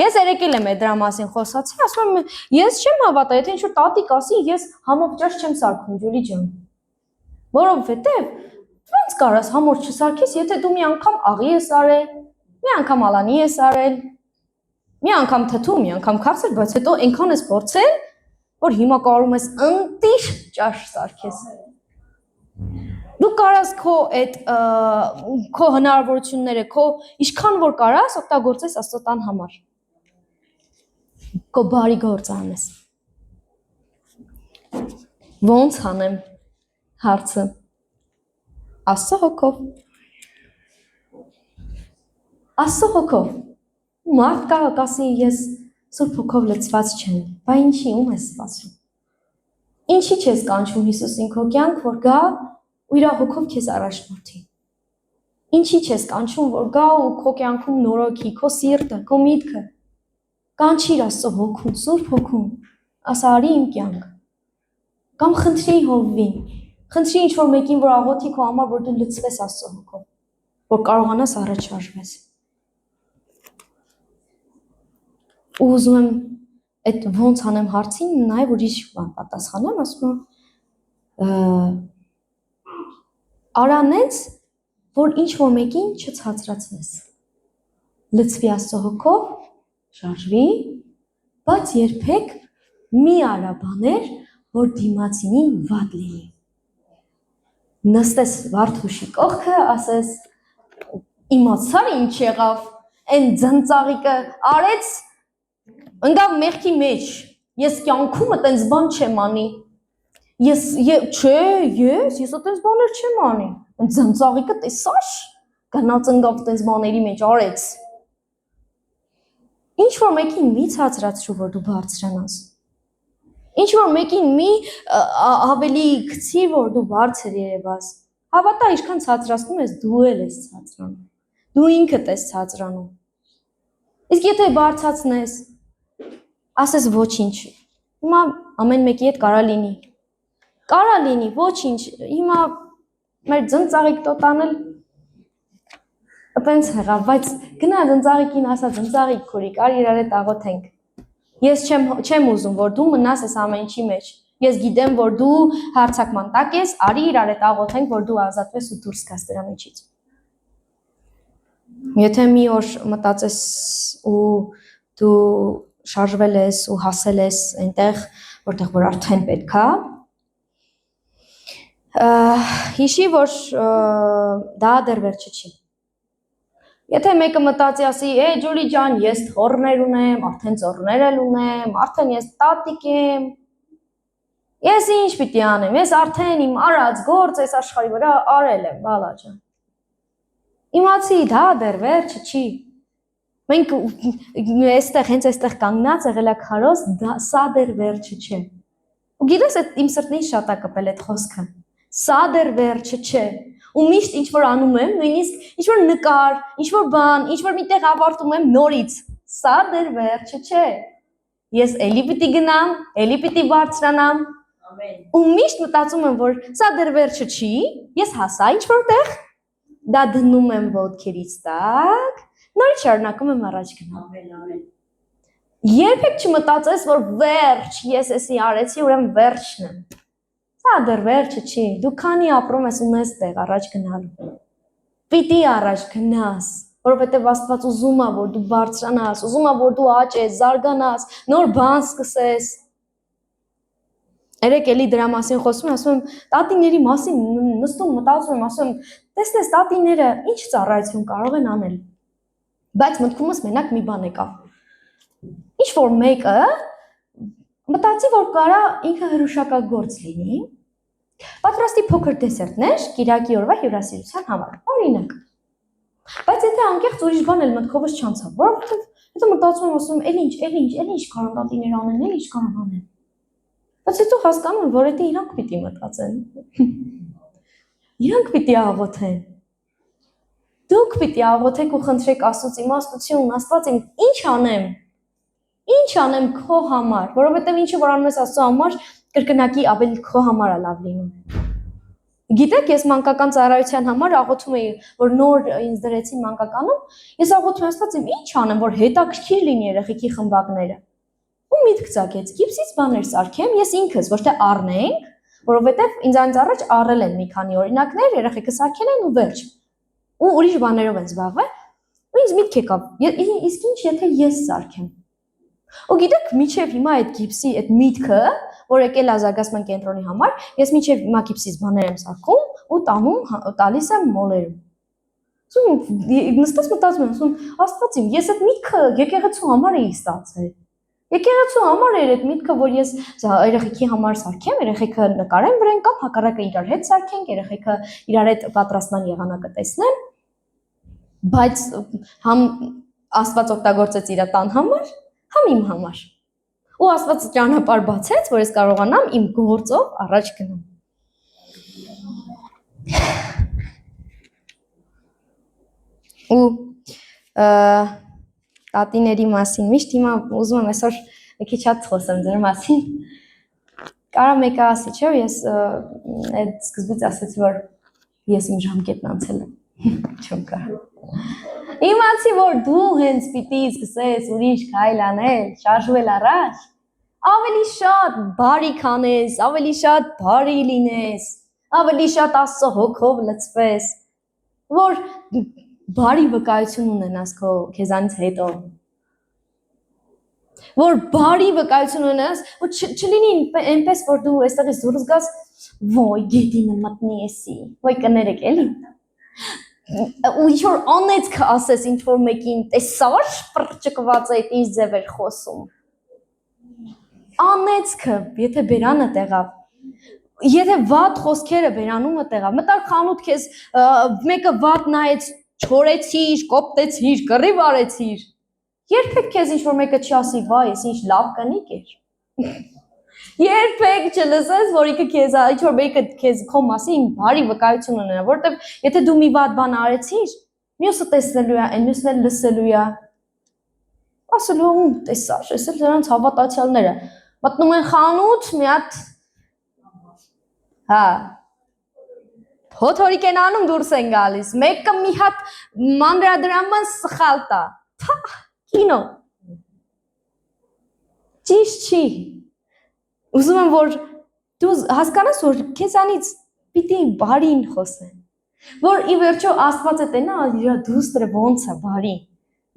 Speaker 1: Ես երեք էլ եմ դրա մասին խոսացի, ասում եմ, ես չեմ հավատա, եթե ինչ-որ տատիկ ասի, ես համովճաշ չեմ սարքում, Ջուլի ջան։ Որովհետև ո՞նց կարաս համոր չսարքես, եթե դու մի անգամ աղի ես արել, մի անգամ ալանի ես արել, մի անգամ թթու, մի անգամ քաղցր, բայց հետո այնքան ես փորձել, որ հիմա կարում ես ընտիր ճաշ սարքես։ Դու կարաս քո հնարավորությունները, քո ինչքան որ կարաս օգտագործես Աստծո տան համար։ Քո բարի գործ անես։ Ոնց անեմ հարցը։ Աստծո հոգով։ Աստծո հոգով։ Մարդ կա ասի ես Սուրբ հոգով լցված չեմ, բա ինչի ում ես սպասում։ Ինչի չես կանչում Հիսուսին քո կյանք, որ գա ու իր հոգով քեզ առաջնորդի։ Ինչի չես կանչում, որ գա ու քո կյանքում նորոգի, քո սիրտը, քո միտքը։ Կանչիր Աստծո հոգուն, Սուրբ հոգուն, ասա արի իմ կյանք։ Կամ խնդրի Հովվին, խնդրի ինչ-որ մեկին, որ աղոթի քո համար, որ դու լցվես Աստծո հոգով, որ կարողանաս առաջ շարժվես։ Ու ուզում եմ այդ ոնց անեմ հարցին նաև ուրիշ բան պատասխանեմ, ասում եմ արանեց, որ ինչ-որ մեկին չցածրացնես։ Լցվի Աստծո հոգով, շարժվի, բայց երբեք մի արա բաներ, որ դիմացինին վատ լինի։ Նստես Վարդուշի կողքը, ասես իմացար ինչ եղավ, այն ձնծաղիկը արեց ընկավ մեղքի մեջ, ես կյանքումը տենց բան չեմ անի, ես տենց բաներ չեմ անի, ձնծաղիկը տեսաշ, գնաց ընկավ տենց բաների մեջ արեց, ինչ-որ մեկին մի ցածրացրու, որ դու բարձրանաս, ինչ-որ մեկին մի ավելի գցի, որ դու բարձր երևաս, հավատա ինչքան ցածրացնում ես, դու էլ ես ցածրանում, դու ինքդ ես ցածրանում, իսկ եթե բարձրացնես, ասես ոչինչ, հիմա ամեն մեկի հետ կարա լինի, ոչինչ, հիմա մեր ձնծաղիկ տոտանել, տենց հեղավ, բայց գնա ձնծաղիկին ասա, ձնծաղիկ քուրիկ, արի իրար հետ աղոթենք, ես չեմ ուզում, որ դու մնաս ես ամեն ինչի մեջ, ես գիտեմ, որ դու հարցակման տակ ես, արի իրար հետ աղոթենք, որ դու ազատվես ու դուրս գաս դրա մեջից։ Եթե մի օր մտածես ու դու շարժվել ես ու հասել ես այնտեղ, որտեղ որ արդեն պետք է, հիշի, որ դա դեռ վերջը չի։ Եթե մեկը մտածի ասի, Ջուլի ջան, ես թոռներ ունեմ, արդեն ծոռներ էլ ունեմ, արդեն ես տատիկ եմ, Ես ինչ պիտի անեմ, ես արդեն իմ արած գործ այս աշխարհի վրա արել եմ, բալա ջան։ Իմացի դա դեռ վերջը չի։ Մենք այստեղ հենց այստեղ կանգնած եղել է քարոզ, սա դեռ վերջը չէ։ Ու գիտես այդ իմ սրտին շատ է կպել այդ խոսքը։ Սա դեռ վերջը չէ։ Ու միշտ ինչ որ անում եմ, նույնիսկ ինչ որ նկար, ինչ որ բան, ինչ որ միտեղ ավարտում եմ նորից։ Սա դեռ վերջը չէ։ Ես էլի պիտի գնամ, էլի պիտի բարձրանամ։ Ամեն։ Ու միշտ մտածում եմ, որ սա դեռ վերջը չի, ես հասա ինչ որտեղ, դա դնում եմ ոտքերից տակ, նորից շարունակում եմ առաջ գնալ։ Ամեն։ Երբեք չմտածես, որ վերջ, ես էսի արեցի, ուրեմն վերջն է։ Սա դեռ վերջը չի։ Դու քանի ապրում ես ունես տեղ առաջ գնալու։ Պիտի առաջ գնաս, որովհետև Աստված ուզում է, որ դու բարձրանաս, ուզում է, որ դու աճես, զարգանաս, նոր բան սկսես։ Երեք էլի դրա մասին խոսում եմ, ասում եմ, տատիների մասին նստում մտածում եմ, ասում եմ, տեսնես տատիները ինչ ծառայություն կարող են անել։ Բայց մտքումս մենակ մի բան եկավ։ Ինչ որ մեկը մտածի, որ կարա ինքը հրուշակագործ լինի, պատրաստի փոքր դեսերտներ Կիրակի օրվա հյուրասիրության համար, օրինակ։ Բայց եթե անկեղծ ուրիշ բան էլ մտքովս չանցավ, որովհետև հետո մտածում եմ, ասում եմ, էլ ինչ կարան տատիներ անեն, էլ ինչ կարան անեն։ Բայց հետո հասկանում եմ, որ դա իրանք պիտի մտածեն։ Իրանք պիտի աղոթեն։ Դուք պիտի աղոթեք ու խնդրեք Աստծուց իմաստություն, Աստված ինչ անեմ։ Ինչ անեմ քո համար, որովհետև ինչը որ անում ես Աստծո համար, կրկնակի ավելի քո համար է լավ լինում։ Գիտեք, ես մանկական ծառայության համար աղոթում էի, որ նոր ինձ դրեցին մանկականում, ես աղոթում եմ Աստված ինչ անեմ, որ հետաքրքիր լինի երեխեքի խմբակները։ Ու միտք ծագեց, գիպսից բաներ սարքեմ, ես ինքս, ոչ թե առնենք, որովհետև ինձանից առաջ առել են մի քանի օրինակներ, երեխեքը սարքել են ու վերջ։ Ու ուրիշ բաներով են զբաղվել։ Ու ինձ միտք եկավ, իսկ ինչ եթե ես սարքեմ։ Ու գիտեք, միջև հիմա այդ գիպսի այդ միտքը, որ եկել է զարգացման կենտրոնի համար, ես միջև հիմա գիպսից բաներ եմ սարքում ու տանում, տալիս եմ մոլերում։ Նստած մտածում եմ, ասում Աստված իմ, ես այդ միտքը եկեղեցու համար էի ստացել։ Եկեղեցու համար էր այդ միտքը, որ ես երեխեքի համար սարքեմ, երեխեքը նկարեն վրան կամ հակառակը իրար հետ սարքենք, երեխեքը իրար հետ պատրաստման եղանակը տեսնեն։ Բայց համ Աստված օգտագործեց իր տան համար, համ իմ համար։ Ու Աստված ճանապարհ բացեց, որ ես կարողանամ իմ գործով առաջ գնամ։ Ու տատիների մասին միշտ հիմա ուզում եմ այսօր մի քիչ շատ խոսեմ ձեր մասին։ Կարա մեկը ասի, չէ՞, ես այդ սկզբից ասացի, որ ես իմ ժամկետն անցել եմ։ Չեմ կարող։ Իմացի, որ դու հենց պիտի սկսես ուրիշ քայլ անել, շարժվել առաջ, ավելի շատ բարի կանես, ավելի շատ բարի լինես, ավելի շատ Աստծո հոգով լցվես, որ բարի վկայություն ունենաս քեզանից հետո, որ բարի վկայություն ունենաս, որ չլինի այնպես, որ դու այստեղից դուրս գաս, ոյ գետինը մտնի էսի, ոյ կներեք էլի, ու ինչ որ անեցք ասես ինչ որ մեկին, տեսար պրճկված այդ ինչ ձև էր խոսում, անեցքը, եթե բերանը տեղավ, եթե վատ խոսքերը բերանումը տեղավ, մտար խանութ քեզ մեկը վատ նայեց, չորեցիր, կոպտեցիր, կռիվ արեցիր, երբեք քեզ ինչ որ մեկը չի ասի, վայ, ես ինչ լավ կնիկ էր, երբեք չլսես, որ ինքը քեզ, ինչ որ մեկը քեզ քո մասին բարի վկայություն ունենա, որովհետև եթե դու մի վատ բան արեցիր, մյուսը տեսնելու է, այն մյուսն էլ լսելու է, ասելու ում տեսար, ես էլ դրանց հավատացյալները, մտնում են խանութ, մի հատ, հա, փոթորիկ են անում դուրս են գալիս, մեկը մի հատ մանրադրամը սխալ տա, կինո, ճիշտ չի, ուզում եմ, որ դու հասկանաս, որ քեզանից պիտի բարին խոսեն, որ ի վերջո Աստված է տենա, իր դուստրը ոնց է բարի,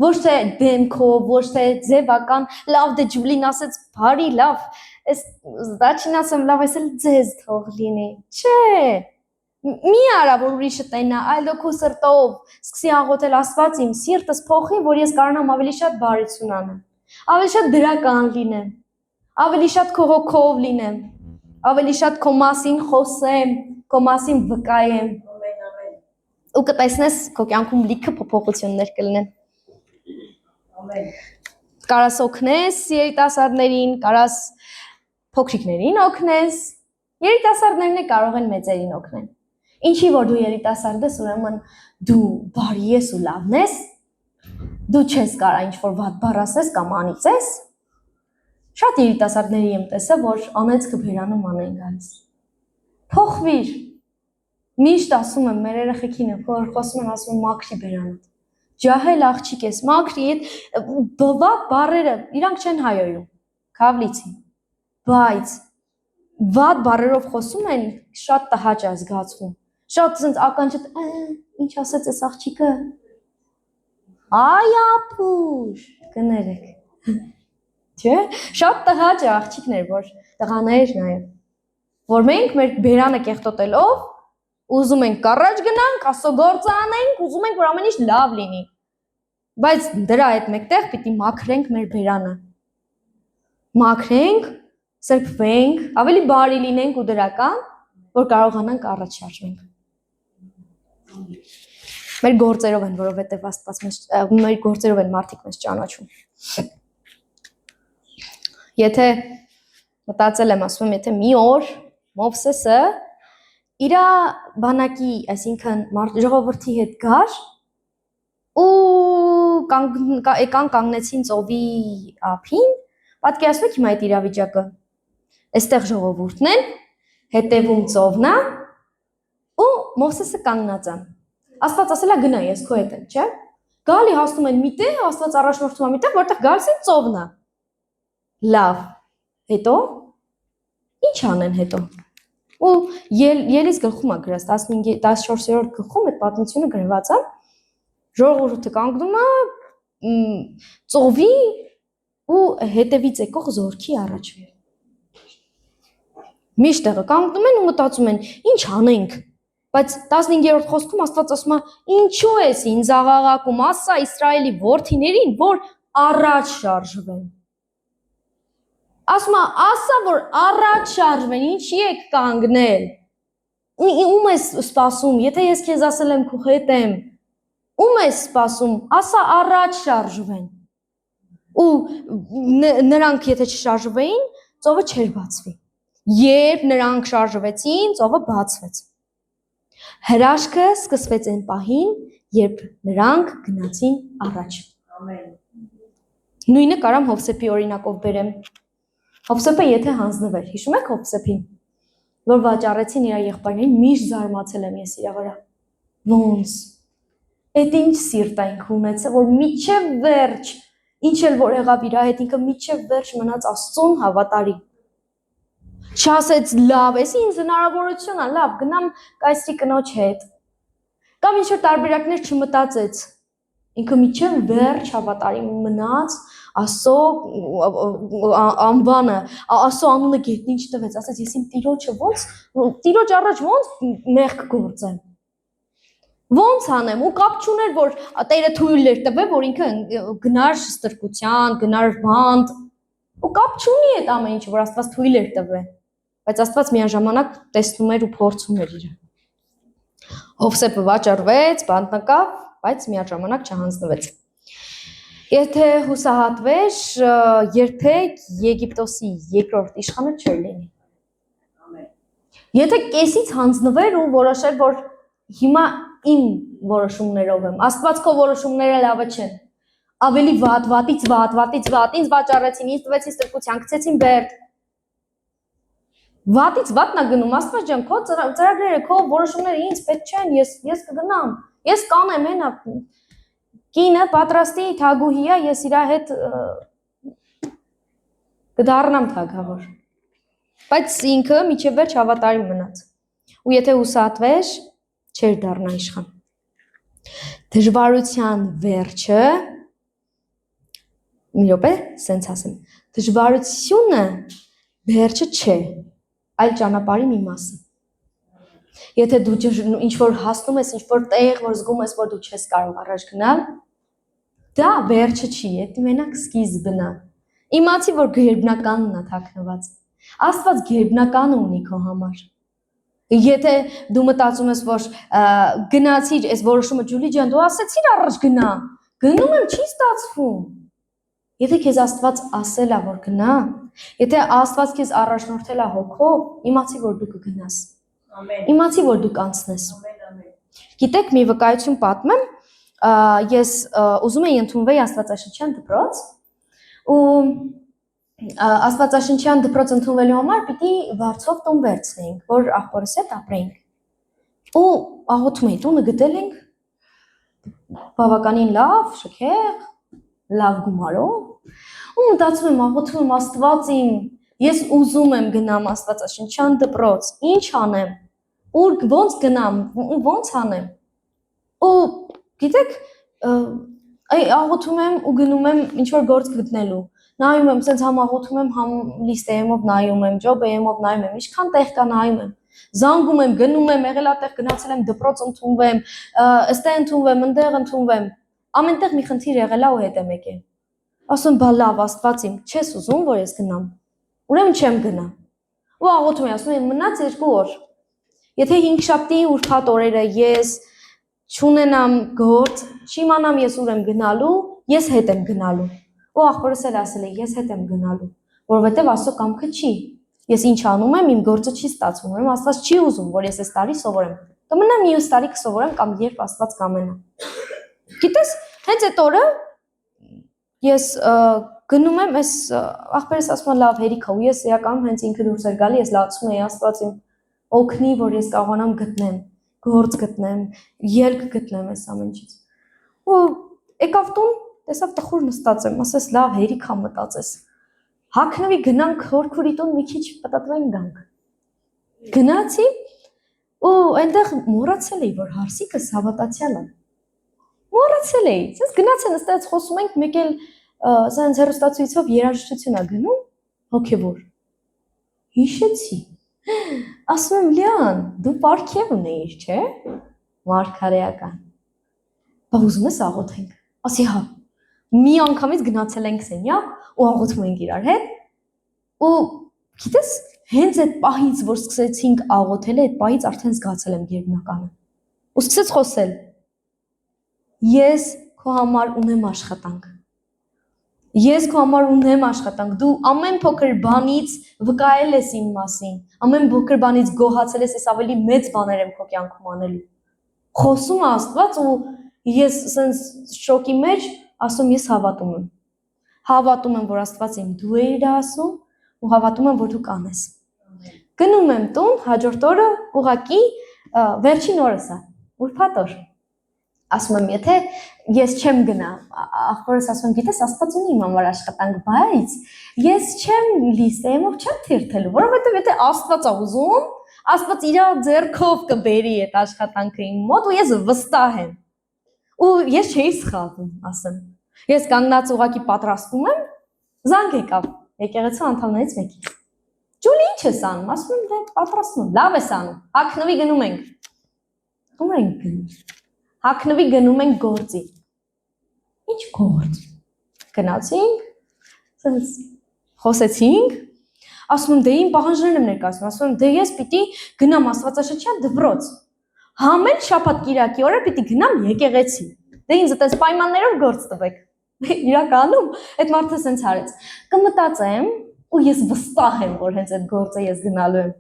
Speaker 1: ոչ թե դեմքով, ոչ թե ձևական, լավ դե Ջուլին ասեց բարի, լավ, դաչին ասեմ լավ, ես էլ ձեզ թող լինի, չէ, մի արա, որ ուրիշը տենա, այլ քո սրտով, սկսի աղոթել Աստված իմ, սիրտս փոխի, որ ես կարողանամ ավելի շատ բարություն անեմ, ավելի շատ դրական լինեմ, ավելի շատ քո հոգով լինեմ, ավելի շատ քո մասին խոսեմ, քո մասին վկայեմ։ Ու կտեսնես քո կյանքում լիքը փոփոխություններ կլինեն։
Speaker 2: Ամեն։
Speaker 1: Կարաս օգնես երիտասարդներին, կարաս փոքրիկներին օգնես։ Երիտասարդներն է կարող են մեծերին օգնել։ Ինչի որ դու երիտասարդ ես, ուրեմն դու բարի ես ու լավն ես։ Դու չես կարող ինչ-որ վատ բառ ասես կամ անիծես։ Շատ երիտասարդների եմ տեսել, որ անեծքը բերանում անեն գալիս։ Փոխվիր։ Միշտ ասում եմ մեր երեխեքին, որ խոսում են, ասում են մաքրի բերանդ։ Ջահել աղջիկ ես, մաքրի, վատ բառերը իրանք չեն հայոյում։ Քավլիցի։ Բայց վատ բառերով խոսում են, շատ տհաճ է զգացվում։ Շատ ցենց ականջդ, ինչ ասեց այս աղջիկը։ Այ ապուր, կներեք։ Չէ՞, շատ տհաճ է աղջիկներ, որ տղաներ նաև, որ մենք մեր բերանը կեղտոտելով ուզում ենք առաջ գնանք, ասո գործը անենք, ուզում ենք որ ամեն ինչ լավ լինի։ Բայց դրա հետ մեկտեղ պիտի մաքրենք մեր բերանը։ Մաքրենք, սրբվենք, ավելի բարի լինենք ու դրական, որ կարողանանք առաջ շարժվենք։ Մեր գործերով են, որովհետև Աստված մեզ մեր գործերով են մարդիկ մեզ ճանաչում։ Եթե մտածել եմ, ասում եմ, եթե մի օր Մովսեսը իր բանակի, այսինքն ժողովրդի հետ գար ու եկան կանգնեցին ծովի ափին, պատկերացնում եք հիմա այդ իրավիճակը։ Այստեղ ժողովուրդն են, հետևում ծովն է ու Մովսեսը կանգնած է։ Աստված ասել է գնա, ես քո հետ եմ, չէ՞։ Գալի հասնում են միտեղ, Աստված առաջնորդում է միտեղ, որտեղ գալիս են ծովն է։ Լավ։ Հետո ինչ անեն հետո։ Ու ելից գլխում է գրած 14-րդ գլխում այդ պատմությունը գրված է։ Ժողովուրդը կանգնում է ծովի ու հետևից եկող զորքի առաջ։ Միշտ տեղը կանգնում են ու մտածում են, ինչ անենք։ Բայց 15-րդ խոսքում Աստված ասում է, ինչու ես ինձ աղաղակում, ասա Իսրայելի որդիներին, որ առաջ շարժվեն։ Ասում է, ասա որ առաջ շարժվեն, ինչի եք կանգնել։ Ում ես սպասում, եթե ես քեզ ասել եմ քո հետ եմ, ում ես սպասում, ասա առաջ շարժվեն։ Ու նրանք եթե չշարժվեին, ծովը չէր բացվի։ Երբ նրանք շարժվեցին, ծովը բացվեց։ Հրաշքը սկսվեց այն պահին, երբ նրանք գնացին առաջ։
Speaker 2: Ամեն։
Speaker 1: Նույնը կարամ Հովսեփի օրինակով բերեմ։ Հովսեփը եթե հանձնվեր, հիշում եք Հովսեփին, որ վաճառեցին իր եղբայրներին, միշտ զարմացել եմ ես իր վրա։ Ոնց։ Այդ ինչ սիրտ է ինքը ունեցել, որ միչև վերջ, ինչ էլ որ եղավ իր հետ, ինքը միչև վերջ մնաց Աստծուն հավատարիմ։ Չասեց լավ, էս ինձ հնարավորություն է, լավ, գնամ կայսրի կնոջ հետ։ Կամ ինչ որ տարբերակներ չմտածեց։ Ինքը միչև վերջ հավատարիմ մնաց, Աստծո անվանը, Աստծո անունը գետնին չտվեց, ասեց ես իմ տիրոջը ոնց, տիրոջ առաջ ոնց մեղք գործեմ։ Ոնց անեմ, ու կապ չուներ, որ Տերը թույլ էր տվել, որ ինքը գնար ստրկության, գնար բանտ, ու կապ չունի այդ ամեն ինչը, որ Աստված թույլ էր տվել, բայց Աստված միաժամանակ տեսնում էր ու փորձում էր իրեն։ Հովսեփը վաճառվեց, բանտնակավ, բայց միաժամանակ չհանձնվեց։ Եթե հուսահատվեր, երբեք Եգիպտոսի երկրորդ իշխանը չէր լինի։
Speaker 2: Ամեն։
Speaker 1: Եթե կեսից հանձնվեր ու որոշեր, որ հիմա իմ որոշումներով եմ, Աստված քո որոշումները լավը չեն։ Ավելի վատ, վատից վատ, ինձ վաճառեցին, ինձ տվեցին ստրկության, գցեցին բերդ։ Վատից վատն է գնում, Աստված ջան, քո ծրագրերը, քո որոշումները ինձ պետք չեն, ես կգնամ, ես կանեմ հենա, կինը պատրաստի թագուհի է, ես իր հետ կդառնամ թագավոր։ Բայց ինքը միջև վերջ հավատարիմ մնաց։ Ու եթե հուսահատվեր, չէր դառնա իշխան։ Դժվարության վերջը, մի րոպե, սենց ասեմ, դժվարությունը վերջը չէ, այլ ճանապարհի մի մասը։ Եթե դու ինչ-որ հասնում ես, ինչ-որ տեղ, որ զգում ես, որ դու չես կարող առաջ գնալ, դա վերջը չի, դա մենակ սկիզբն է։ Իմացի, որ գերբնականն է թաքնված։ Աստված գերբնական ունի քո համար։ Եթե դու մտածում ես, որ գնացիր, այս որոշումը Ջուլի ջան, դու ասեցիր առաջ գնա, գնում եմ, չի ստացվում։ Եթե քեզ Աստված ասել է, որ գնա, եթե Աստված քեզ առաջնորդել է հոգով, իմացի, որ դու կգնաս։
Speaker 2: Ամեն։
Speaker 1: Իմացի, որ դու կանցնես։
Speaker 2: Ամեն։
Speaker 1: Գիտեք, մի վկայություն պատմեմ, ես ուզում եի ընդունվեի Աստվածաշնչյան դպրոց, ու Աստվածաշնչյան դպրոց ընդունվելու համար պիտի վարձով տուն վերցնեինք, որ ախորս հետ ապրեինք։ Ու աղոթում էի, տունը գտել ենք բավականին լավ, շքեղ, լավ գումարով։ Ու մտածում եմ, աղոթում եմ Աստվածին, ես ուզում եմ գնամ Աստվածաշնչյան դպրոց, ինչ անեմ, ուր ոնց գնամ, ոնց անեմ։ Ու գիտեք, աղոթում եմ ու գնում եմ ինչ որ գործ գտնելու։ Նայում եմ, սենց համ աղոթում եմ, համ լիստեյով նայում եմ, ջոբեյով նայում եմ, ինչքան տեղ կա նայում եմ։ Զանգում եմ, գնում եմ, եղել ա տեղ գնացել եմ դպրոց ընդունվեմ, ըստե ընդունվեմ, ընդեղ ընդունվեմ։ Ամենտեղ մի խնդիր եղել ա ու հետ եմ եկել։ Ասում բա լավ, Աստված իմ, չես ուզում, որ ես գնամ։ Ուրեմն չեմ գնա։ Ու աղոթում եմ, ասում եմ, մնաց 2 օր։ Եթե 5 շաբթի ուրբաթ օրերը ես չունենամ գործ, չիմանամ ես ուր եմ գնալու, ես հետ եմ գնալու։ Ու ախորս էլ ասել է, ես հետ եմ գնալու, որովհետև Աստծո կամքը չի։ Ես ինչ անում եմ, իմ գործը չի ստացվում, ուրեմն Աստված չի ուզում, որ ես այս տարի սովորեմ։ Կմնամ մյուս տարի կսովորեմ կամ երբ Աստված կամենա։ Գիտես, հենց այդ օրը ես գնում եմ, այս ախպերս ասում է լավ հերիք է, ու ես իրականում հենց ինքը դուրս էր գալի, ես լացում էի Աստվածին օգնի, որ ես կարողանամ գտնեմ, գործ գտնեմ, ելք գտնեմ այս ամեն ինչից։ Ու եկավ տուն, տեսավ տխուր նստած եմ, ասես լավ հերիք է մտածես։ Հագնվի գնանք հորքուրի տուն մի քիչ պատտվենք գանք։ Գնացի ու այնտեղ մոռացել էի, որ հարսիկս հավատացյալ է։ Մոռացել էի, ես գնացել նստած խոսում ենք, մեկ էլ սենց հեռուստացույցով երաժշտություն է գնում, հոգևոր։ Հիշեցի։ Ասում եմ Լիան, դու պարգև ունեիր, չէ՞։ Մարգարեական։ Բա ուզում ես աղոթենք։ Ասի հա։ Մի անգամից գնացել ենք սենյակ ու աղոթում ենք իրար հետ։ Ու գիտես, հենց այդ պահից, որ սկսեցինք աղոթել, այդ պահից արդեն զգացել եմ գերբնականը։ Ու սկսեց խոսել։ Ես քո համար ունեմ աշխատանք։ Ես քո համար ունեմ աշխատանք։ Դու ամեն փոքր բանից վկայել ես իմ մասին։ Ամեն փոքր բանից գոհացել ես, ես ավելի մեծ բաներ եմ քո կյանքում անելու։ Խոսում է Աստված ու ես սենց շոկի մեջ ասում ես հավատում եմ։ Հավատում եմ, որ Աստված իմ դու էիր ասում ու հավատում եմ, որ դու կանես։ Գնում եմ տուն, հաջորդ օրը ուղակի վերջին օրս է, ուրբաթ օր։ Ասում եմ, եթե ես չեմ գնա, ախորս ասում եմ, գիտես, Աստված ունի իմ համար աշխատանք, բայց ես չեմ լիստեյով չեմ թերթելու, որովհետև եթե Աստված է ուզում, Աստված իր ձեռքով կբերի այդ աշխատանքը իմ մոտ ու ես վստահ եմ։ Ու ես չէի սխալվում, ասեմ։ Ես կանգնած ուղակի պատրաստվում եմ, զանգ եկավ եկեղեցու անդամներից մեկից։ Ջուլի ինչ ես անում, ասում եմ, դե պատրաստվում եմ, լավ ես անում, հագնվի գնում ենք։ Ուր ենք գնում։ Հագնվի գնում ենք գործի։ Ինչ գործ։ Գնացինք, սենց խոսեցինք, ասում եմ, դե իմ պահանջներն եմ ներկայացնում, ասում եմ, դե ես պիտի գնամ Աստվածաշնչյան դպրոց։ Համել շաբաթ կիրակի օրը պիտի գնամ եկեղեցի։ Դե ինձ այդպես պայմաններով գործ տվեք։ Իրականում այդ մարդը սենց արեց։ Կմտածեմ ու ես վստահ եմ, որ հենց այդ գործը ես գնալու եմ։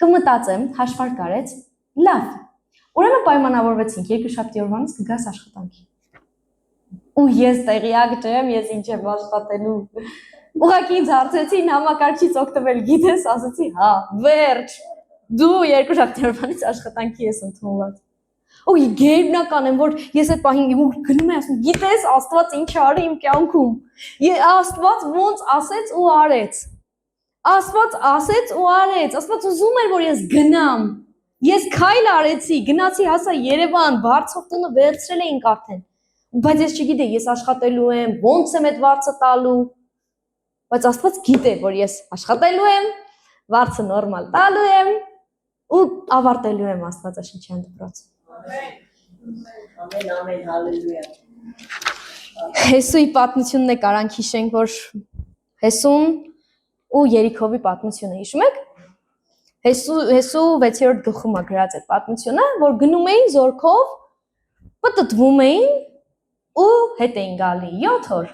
Speaker 1: Կմտածեմ, հաշվարկ արեց։ Լավ։ Ուրեմն պայմանավորվեցինք, երկուշաբթի օրվանից կգաս աշխատանքի։ Ու ես տեղյակ չեմ, ես ինչ եմ աշխատելու։ Ուղղակի ինձ հարցեցին համակարգիչից օգտվել գիտես, ասացի, հա, վերջ։ Դու երկուշաբթի օրվանից աշխատանքի ես ընդունված։ Ու գերբնական եմ, որ ես այդ պահին գնում եմ, ասում, գիտես, Աստված ինչ արի իմ կյանքում։ Աստված ոնց ասեց ու արեց։ Աստված ասեց ու արեց։ Աստված ուզում էր, որ ես գնամ։ Ես քայլ արեցի, գնացի հասա Երևան, բարձր տունը վերցրել էինք արդեն։ Բայց ես չգիտեի, ես աշխատելու եմ, ոնց եմ այդ վարձը տալու։ Բայց Աստված գիտե, որ ես աշխատելու եմ, վարձը նորմալ տալու եմ ու ավարտելու եմ Աստվածաշնչյան դպրոցը։
Speaker 2: Ամեն, հալելույա։
Speaker 1: Հեսուի պատմությունն է կարանք հիշենք, որ Հեսուն ու Երիքովի պատմությունը հիշում եք։ Հեսու 6-րդ գլխում է գրած այդ պատմությունը, որ գնում էին զորքով, պտտվում էին ու հետ էին գալի 7 օր։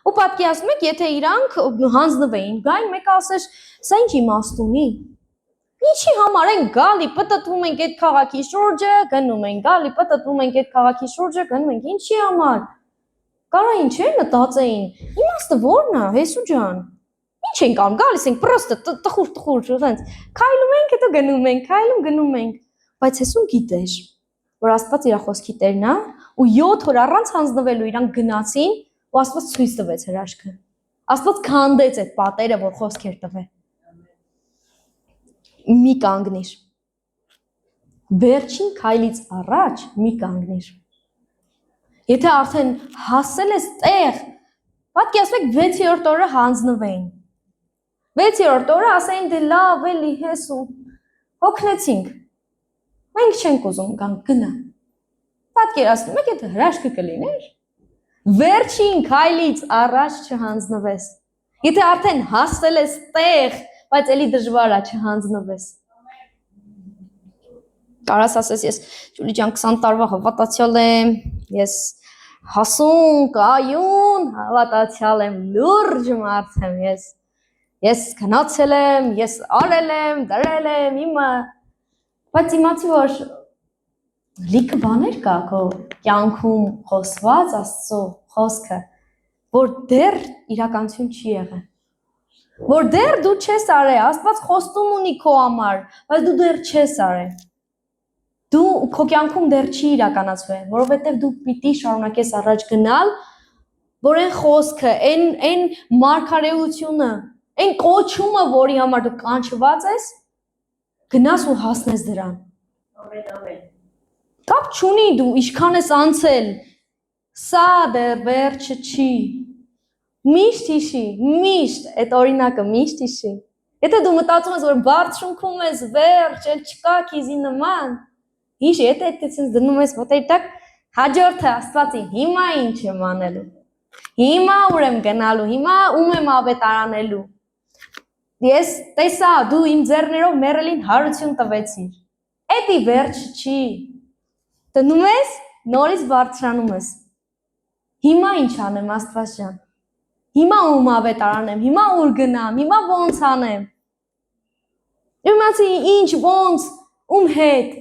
Speaker 1: Ու պատկերացնում եք, եթե իրանք հանձնվեին, գային մեկը ասեր, սա ինչ իմաստ ունի։ Ինչի համար են գալի, պտտվում ենք այդ քաղաքի շուրջը, գնում ենք, գալի, պտտվում ենք այդ քաղաքի շուրջը, գնում ենք, ինչի համար։ Կարա ինչ է մտածեին։ Իմաստը ո՞րն է, Հեսու ջան։ Ինչ ենք անում, գալիս ենք պրոստը տխուր, այնց։ Քայլում ենք, հետո գնում ենք, քայլում գնում ենք։ Բայց Հեսուն գիտեր, որ Աստված իր խոսքի տերն է, ու 7 օր առանց հանձնվելու իրանք գնացին, ու Աստված ցույց տվեց հրաշքը։ Աստված քանդեց այդ պատերը, որ խոսքեր տվե։ Մի կանգնիր։ Վերջին քայլից առաջ մի կանգնիր։ Եթե արդեն հասել ես տեղ, պատկերացրեք 6-րդ օրը հանձնվեին։ 6-րդ օրը ասային դե լավ էլի Հեսու, հոգնեցինք։ Մենք չենք ուզում գնա։ Պատկերացնում եք, եթե հրաշքը կլիներ։ Վերջին քայլից առաջ չհանձնվես։ Եթե արդեն հասել ես տեղ, բայց էլի դժվար է չհանձնվես։ Կարաս ասես ես Ջուլի ջան 20 տարվա հավատացյալ եմ, ես հասուն, կայուն, հավատացյալ եմ, լուրջ մարդ եմ ես գնացել եմ, ես արել եմ, դրել եմ, իմը, բայց իմացի որ լիքը բաներ կա քո կյանքում խոսված Աստծո խոսքը, որ դեռ իրականություն չի եղել, որ դեռ դու չես արել, Աստված խոստում ունի քո համար, բայց դու դեռ չես արել, դու քո կյանքում դեռ չի իրականացվել, որովհետև դու պիտի շարունակես առաջ գնալ, որ այն խոսքը, այն մարգարեությունը, այն կոչումը, որի համար դու կանչված ես, գնաս ու հասնես դրան։
Speaker 2: Ամեն։
Speaker 1: Կապ չունի դու ինչքան ես անցել, սա դեռ վերջը չի։ Միշտ հիշի, միշտ այդ օրինակը միշտ հիշի։ Եթե դու մտածում ես, որ բարձրունքում ես, վերջ, էլ չկա քիզի նման, հիշի, եթե այդպես դնում ես ոտերի տակ, հաջորդը Աստվածի, հիմա ինչ եմ անելու։ Հիմա ուր եմ գնալու, հիմա ում եմ ավետարանելու։ Ես տեսա, դու իմ ձեռներով մեռելին հարություն տվեցիր։ Էդի վերջ չի։ Դնում ես, նորից բարձրանում ես։ Հիմա ինչ անեմ, Աստված ջան։ Հիմա ում ավետարանեմ, հիմա ուր գնամ, հիմա ոնց անեմ։ Իմացի ինչ, ոնց, ում հետ։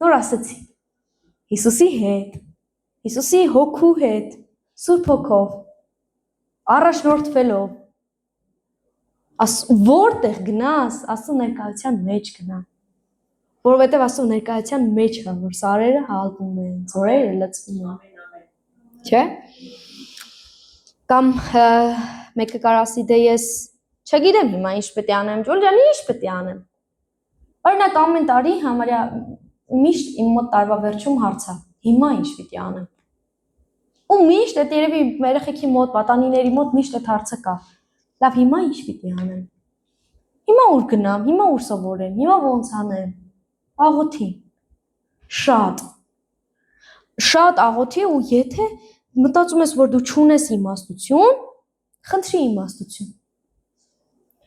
Speaker 1: Նոր ասեցի։ Հիսուսի հետ։ Հիսուսի հոգու հետ, Սուրբ Հոգով, առաջնորդվելով։ Որտեղ գնաս, Աստծո ներկայության մեջ գնա։ Որովհետև Աստծո ներկայության մեջ է, որ սարերը հալվում են, ձորերը լցվում են։ Չէ՞։ Կամ մեկը կարող ասի դե ես չգիտեմ հիմա ինչ պետք է անեմ, Ջուլ ջան, ինչ պետք է անեմ։ Օրինակ ամեն տարի համարյա միշտ իմ մոտ տարվա վերջում հարց է. հիմա ինչ պետք է անեմ։ Ու միշտ այդ երևի երեխեքի մոտ, պատանիների մոտ միշտ այդ հարցը կա։ Լավ, հիմա ինչ պետք է անեմ։ Հիմա ուր գնամ, հիմա ուր սովորեմ, հիմա ոնց անեմ։ Աղոթի։ Շատ աղոթի ու եթե մտածում ես, որ դու չունես իմաստություն, խնդրի իմաստություն։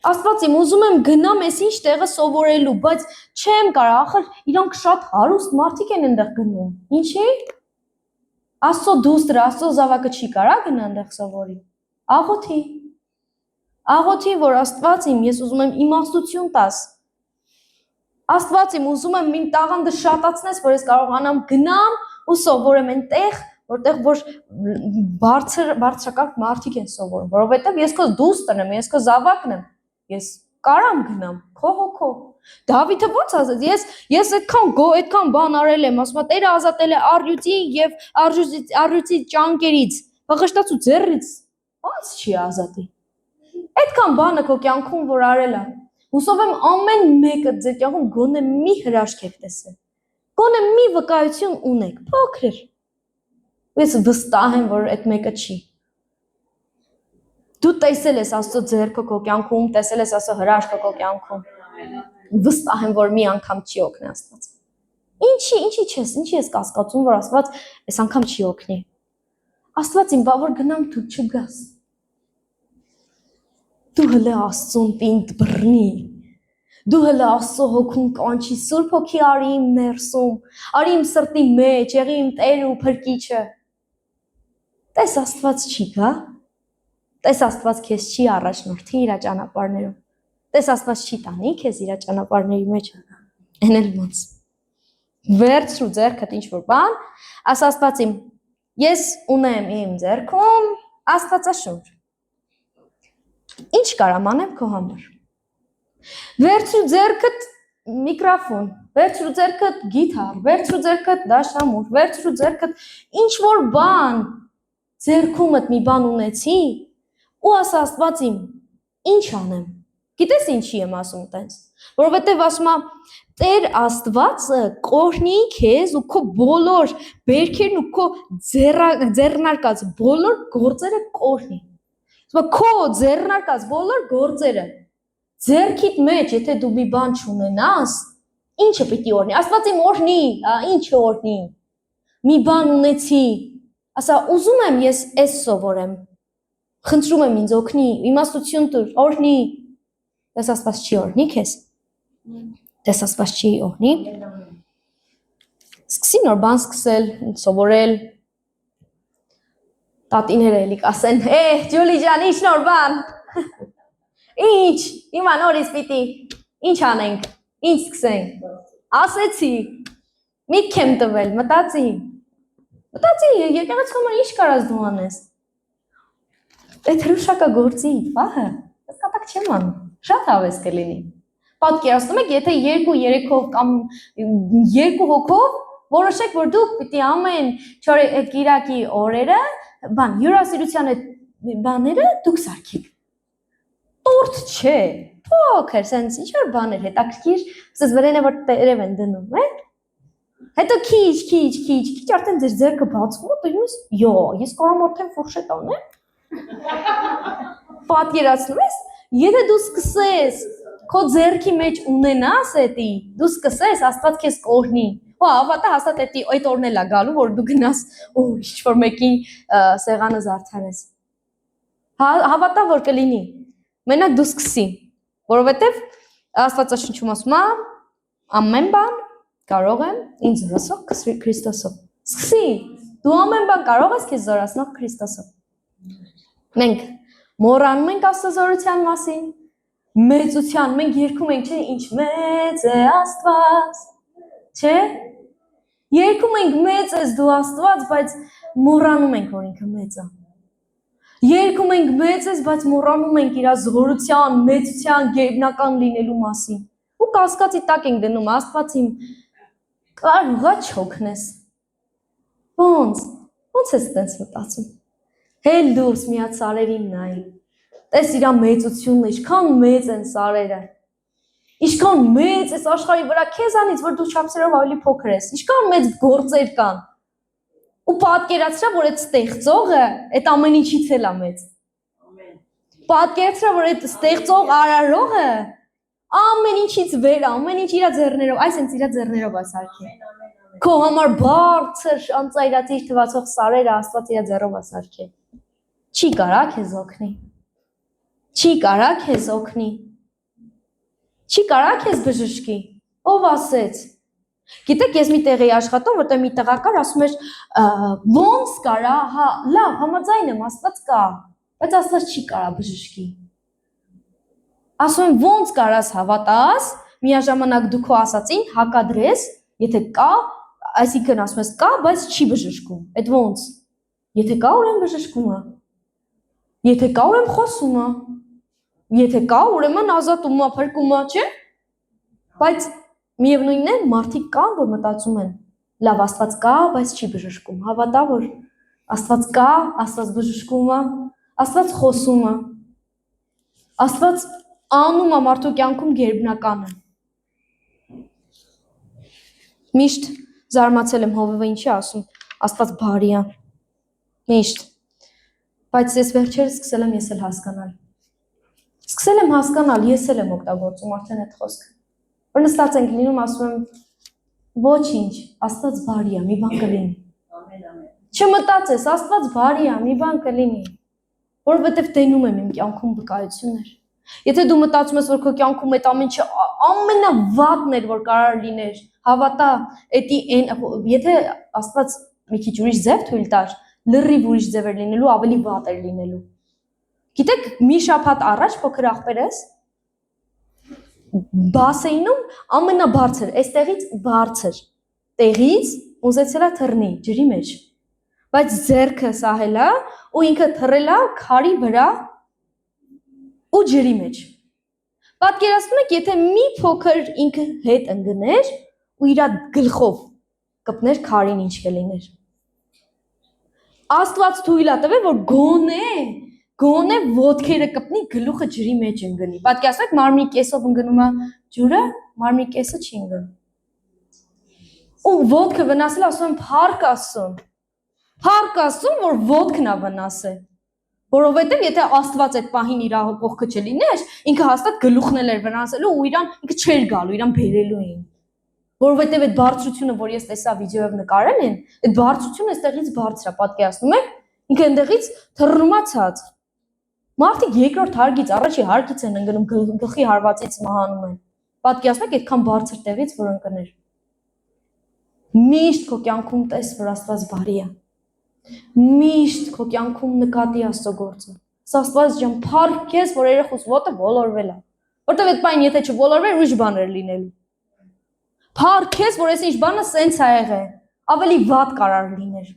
Speaker 1: Աստված իմ ուզում եմ գնամ այս ինչ տեղը սովորելու, բայց չեմ կարող, ախր իրանք շատ հարուստ մարդիկ են այնտեղ գնում։ Ինչի՞։ Աստծո դուստրը, Աստծո զավակը չի կարող գնա այնտեղ սովորի։ Աղոթի։ Աղոթի, որ Աստված իմ, ես ուզում եմ իմաստություն տաս։ Աստված իմ, ուզում եմ իմ տաղանդը շատացնես, որ ես կարողանամ գնամ ու սովորեմ այնտեղ, որտեղ որ բարձրակարգ մարդիկ են սովորում, որովհետև ես քո դուստրն եմ, ես քո զավակն եմ, ես կարամ գնամ, քո հոգով։ Դավիթը ո՞նց ասաց, ես այդքան բան արել եմ, ասում եմ, Տերը ազատել է առյուծի եւ առյուծի ճանկերից, բղշտաց ու ձեռից, ո՞նց չի ազատի։ Այդքան բանը քո կյանքում որ արել է, հուսով եմ ամեն մեկը ձեր կյանքում գոնե մի հրաշք եք տեսել, գոնե մի վկայություն ունեք, փոքր։ Ես վստահ եմ, որ այդ մեկը չի։ Դու տեսել ես Աստծո ձեռքը քո կյանքում, տեսել ես Աստծո հրաշքը քո կյանքում։ Վստահ եմ, որ մի անգամ չի օգնի Աստված։ Ինչի ես կասկածում, որ Աստված այս անգամ չի օգնի։ Աստված իմ բա որ գնամ դու չգաս։ Դու հələ Աստծուն պինդ բռնի։ Դու հələ Աստծո հոգուն կանչի Սուրբ Հոգի արի իմ ներսում, արի իմ սրտի մեջ, եղի իմ Տերը ու Փրկիչը։ Տես Աստված չի գա։ Տես Աստված քեզ չի առաջնորդի իր ճանապարհներում։ Տես Աստված չի տանի քեզ իր ճանապարհների մեջ։ Էն էլ ոնց։ Վերցրու ձեռքդ ինչ որ բան, աս Աստվածին, ես ունեմ իմ ձեռքում Աստվածաշունչ։ Ինչ կարամ անեմ քո համար։ Վերցրու ձեռքդ միկրոֆոն, վերցրու ձեռքդ գիտար, վերցրու ձեռքդ դաշնամուր, վերցրու ձեռքդ ինչ որ բան, ձեռքումդ մի բան ունեցի, ու ասա Աստվածին, ինչ անեմ։ Գիտես ինչի եմ ասում տենց, որովհետև ասում եմ Տեր Աստվածը կօրհնի քեզ ու քո բոլոր բերքերն ու քո ձեռնարկած բոլոր գործերը կօրհնի։ Ասում քո ձեռնարկած բոլոր գործերը ձեռքիդ մեջ, եթե դու մի բան չունենաս, ինչը պիտի օրհնի։ Աստվածին օրհնի, ինչը օրհնի։ Մի բան ունեցի, ասա ուզում եմ ես էս սովորեմ։ Խնդրում եմ ինձ օգնի, իմաստություն տուր, օրհնի։ Դες Աստված չի օրհնի քեզ։ Դες Աստված չի օրհնի։ Սկսի նոր բան սկսել, սովորել։ Տատիները էլի կասեն, Ջուլի ջան, ինչ նոր բան։ Ինչ, հիմա նորից պիտի, ինչ անենք, ինչ սկսենք։ Ասեցի, միտք եմ տվել, մտածի, եկեղեցու համար ինչ կարաս դու անես։ Այդ հրուշակա գործի պահը, ես կատակ չեմ անում, շատ հավես կլինի։ Պատկերացնում եք, եթե 2-3 հոգով կամ 2 հոգով որոշեք, որ դուք պիտի ամեն կիրակի օրերը, հյուրասիրության այդ բաները դուք սարքեք։ Տորտ չէ, փոքր, սենց ինչ-որ բաներ հետաքրքիր, ասես վրան է, որ տերև են դնում, Հետո քիչ, արդեն ձեր ձեռքը բացվում է, դու ես, ես կարամ արդեն ֆուրշետ անեմ։ Պատկերացնում ես, եթե դու սկսես, քո ձեռքի մեջ ունենաս էդի, դու սկսես, Աստված քեզ կօրհնի։ Հավատա հաստատ այդ օրն էլ է գալու, որ դու գնաս, ինչ-որ մեկի սեղանը զարդարես։ Հավատա, որ կլինի։ Մենակ դու սկսի, որովհետև Աստվածաշունչում ասում է, ամեն բան կարող եմ ինձ զորացնող Քրիստոսով։ Սկսի, դու ամեն բան կարող ես քեզ զորացնող Քրիստոսով։ Մենք մոռանում ենք Աստծո մասին, մեծության, մենք երգում ենք, չէ, ինչ մեծ է Աստված, չէ։ Երգում ենք մեծ ես դու Աստված, բայց մոռանում ենք, որ ինքը մեծ է։ Երգում ենք մեծ ես, բայց մոռանում ենք իր զորության, մեծության, գերբնական լինելու մասին։ Ու կասկածի տակ ենք դնում Աստված իմ կարողա չօգնես։ Ոնց ես տենց մտածում։ Հել դուրս միած սարերին նայ։ Տես իրա մեծությունը, ինչքան մեծ են սարերը։ Ինչքան մեծ ես աշխարհի վրա քեզանից, որ դու չափսերով ավելի փոքր ես։ Ինչքան մեծ գործեր կան։ Ու պատկերացրա, որ այդ ստեղծողը այդ ամեն ինչից էլ է մեծ։ Պատկերացրա, որ այդ ստեղծող արարողը ամեն ինչից վեր, ամեն ինչ իր ձեռներով, այսինքն իր ձեռներով է սարքել։ Քո համար բարձր անծայրածիր թվացող սարերը Աստված իր ձեռով է սարքել։ Չի կարա քեզ օգնի։ Չի կարա քեզ օգնի։ Չի կարա քեզ բժշկի։ Ով ասեց։ Գիտեք, ես մի տեղ էի աշխատում, որտեղ մի տղա կար, ասում էր, ոնց կարա, լավ, համաձայն եմ, Աստված կա, բայց Աստված չի կարա բժշկի։ Ասում եմ, ոնց կարաս հավատաս, միաժամանակ դու քո ասածին հակադրես, եթե կա, այսինքն ասում ես կա, բայց չի բժշկում։ Այդ ոնց։ Եթե կա, ուրեմն բժշկում է։ Եթե կա, ուրեմն խոսում է։ Եթե կա, ուրեմն ազատում է, փրկում է, չէ՞։ Բայց միևնույնն է, մարդիկ կան, որ մտածում են, լավ, Աստված կա, բայց չի բժշկում։ Հավատա, որ Աստված կա, Աստված բժշկում է, Աստված խոսում է։ Աստված անում է մարդու կյանքում գերբնականը։ Միշտ զարմացել եմ Հովիվը ինչի ասում, Աստված բարի է։ Միշտ։ Բայց ես վերջերս սկսել եմ ես էլ հասկանալ։ Սկսել եմ հասկանալ, ես էլ եմ օգտագործում արդեն այդ խոսքը։ Որ նստած ենք լինում, ասում եմ, ոչինչ, Աստված բարի է, մի բան կլինի։ Չմտածես, Աստված բարի է, մի բան կլինի։ Որովհետև տենում եմ իմ կյանքում վկայություններ։ Եթե դու մտածում ես, որ քո կյանքում այդ ամեն ինչը ամենավատն էր, որ կարող լիներ, հավատա, եթե Աստված մի քիչ ուրիշ ձև թույլ տար, լրիվ ուրիշ ձև էր լինելու, ավելի վատ էր լինելու։ Գիտեք, մի շաբաթ առաջ փոքր աղբերս բասեյնում ամենաբարձր, այստեղից բարձր տեղից ուզեցել է թռնի ջրի մեջ։ Բայց ձեռքը սահել է ու ինքը թռել է քարի վրա ու ջրի մեջ։ Պատկերացնում եք, եթե մի փոքր ինքը հետ ընկներ ու իր գլխով կպներ քարին ինչ կլիներ։ Աստված թույլ է տվել, որ գոնե ոտքերը կպնի, գլուխը ջրի մեջ ընկնի։ Պատկերացնում եք, մարմնի կեսով ընկնում է ջուրը, մարմնի կեսը չի ընկնում։ Ու ոտքը վնասել, ասում եմ, փառք Աստծուն, որ ոտքն է վնասել։ Որովհետև եթե Աստված այդ պահին իր կողքը չլիներ, ինքը հաստատ գլուխն էր վնասելու ու ինքը չէր գալու, իրան բերելու էին։ Որովհետև այդ բարձրությունը, որ ես տեսա վիդեոյով նկարել են, այդ բարձրությունը այստեղից բարձր է, պատկերացնում եք, ինքը այնտեղից թռնում է ցած։ Մարդիկ երկրորդ հարկից, առաջի հարկից են ընկնում, գլխի հարվածից մահանում են։ Պատկերացնում եք այդքան բարձր տեղից, որ ընկներ։ Միշտ քո կյանքում տես, որ Աստված բարի է։ Միշտ քո կյանքում նկատի Աստծո գործը։ Աստված ջան, փառք քեզ, որ երեխուս ոտը ոլորվել է։ Որտեվ այդ բան եթե չոլորվեր, ուրիշ բան էր լինելու։ Փառք քեզ, որ այս ինչ բանը սենց ա եղել, ավելի վատ կարար լիներ։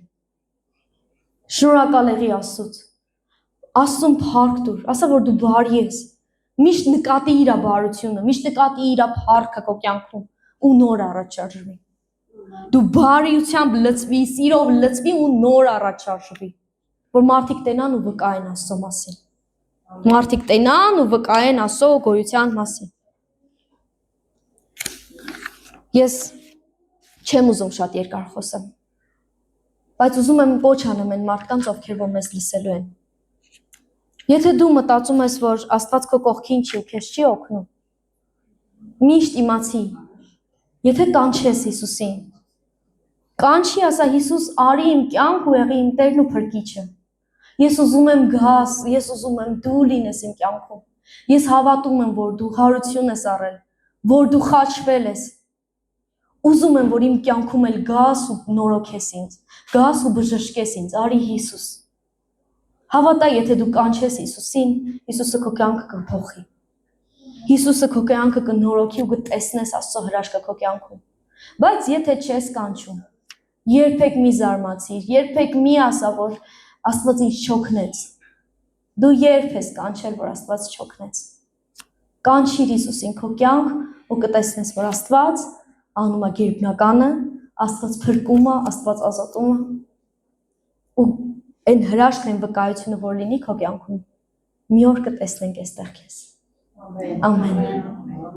Speaker 1: Շնորհակալ եղի Աստծուց։ Աստծուն փառք տուր, ասա որ դու բարի ես։ Միշտ նկատի իր բարությունը, միշտ նկատի իր փառքը քո կյանքում ու նոր առաջարժվի։ Դու բարիությամբ լցվի, սիրով լցվի ու նոր առաջարժվի, որ մարդիկ տենան ու վկայեն Աստծո մասին։ Մարդիկ տենան ու վկայեն Աստծո գոյության մասին։ Ես չեմ ուզում շատ երկար խոսեմ, բայց ուզում եմ ոչ անեմ այն մարդկանց, ովքեր որ մեզ լսելու են։ Եթե դու մտածում ես, որ Աստված քո կողքին չի ու քեզ չի օգնում, միշտ իմացի, եթե կանչես Հիսուսին, կանչի ասա Հիսուս, արի իմ կյանք ու եղի իմ Տերն ու Փրկիչը։ Ես ուզում եմ գաս, ես ուզում եմ դու լինես իմ կյանքում։ Ես հավատում եմ, որ դու հարություն ես առել, որ դու խաչվել ես։ Ուզում եմ, որ իմ կյանքում էլ գաս ու նորոգես ինձ, գաս ու բժշկես ինձ, արի Հիսուս։ Հավատա, եթե դու կանչես Հիսուսին, Հիսուսը քո կյանքը կփոխի։ Հիսուսը քո կյանքը կնորոգի ու կտեսնես Աստծո հրաշքը քո կյանքում։ Բայց եթե չես կանչում, երբեք մի զարմացիր, երբեք մի ասա, որ Աստված ինձ չօգնեց։ Դու երբ ես կանչել, որ Աստված չօգնեց։ Կանչիր Հիսուսին քո կյանք ու կտեսնես, որ Աստված անում է գերբնականը, Աստված փրկում է, Աստված ազատում է ու այն հրաշքն այն վկայությունը, որ լինի քո կյանքում, մի օր կտեսնենք այստեղ քեզ։ Ամեն։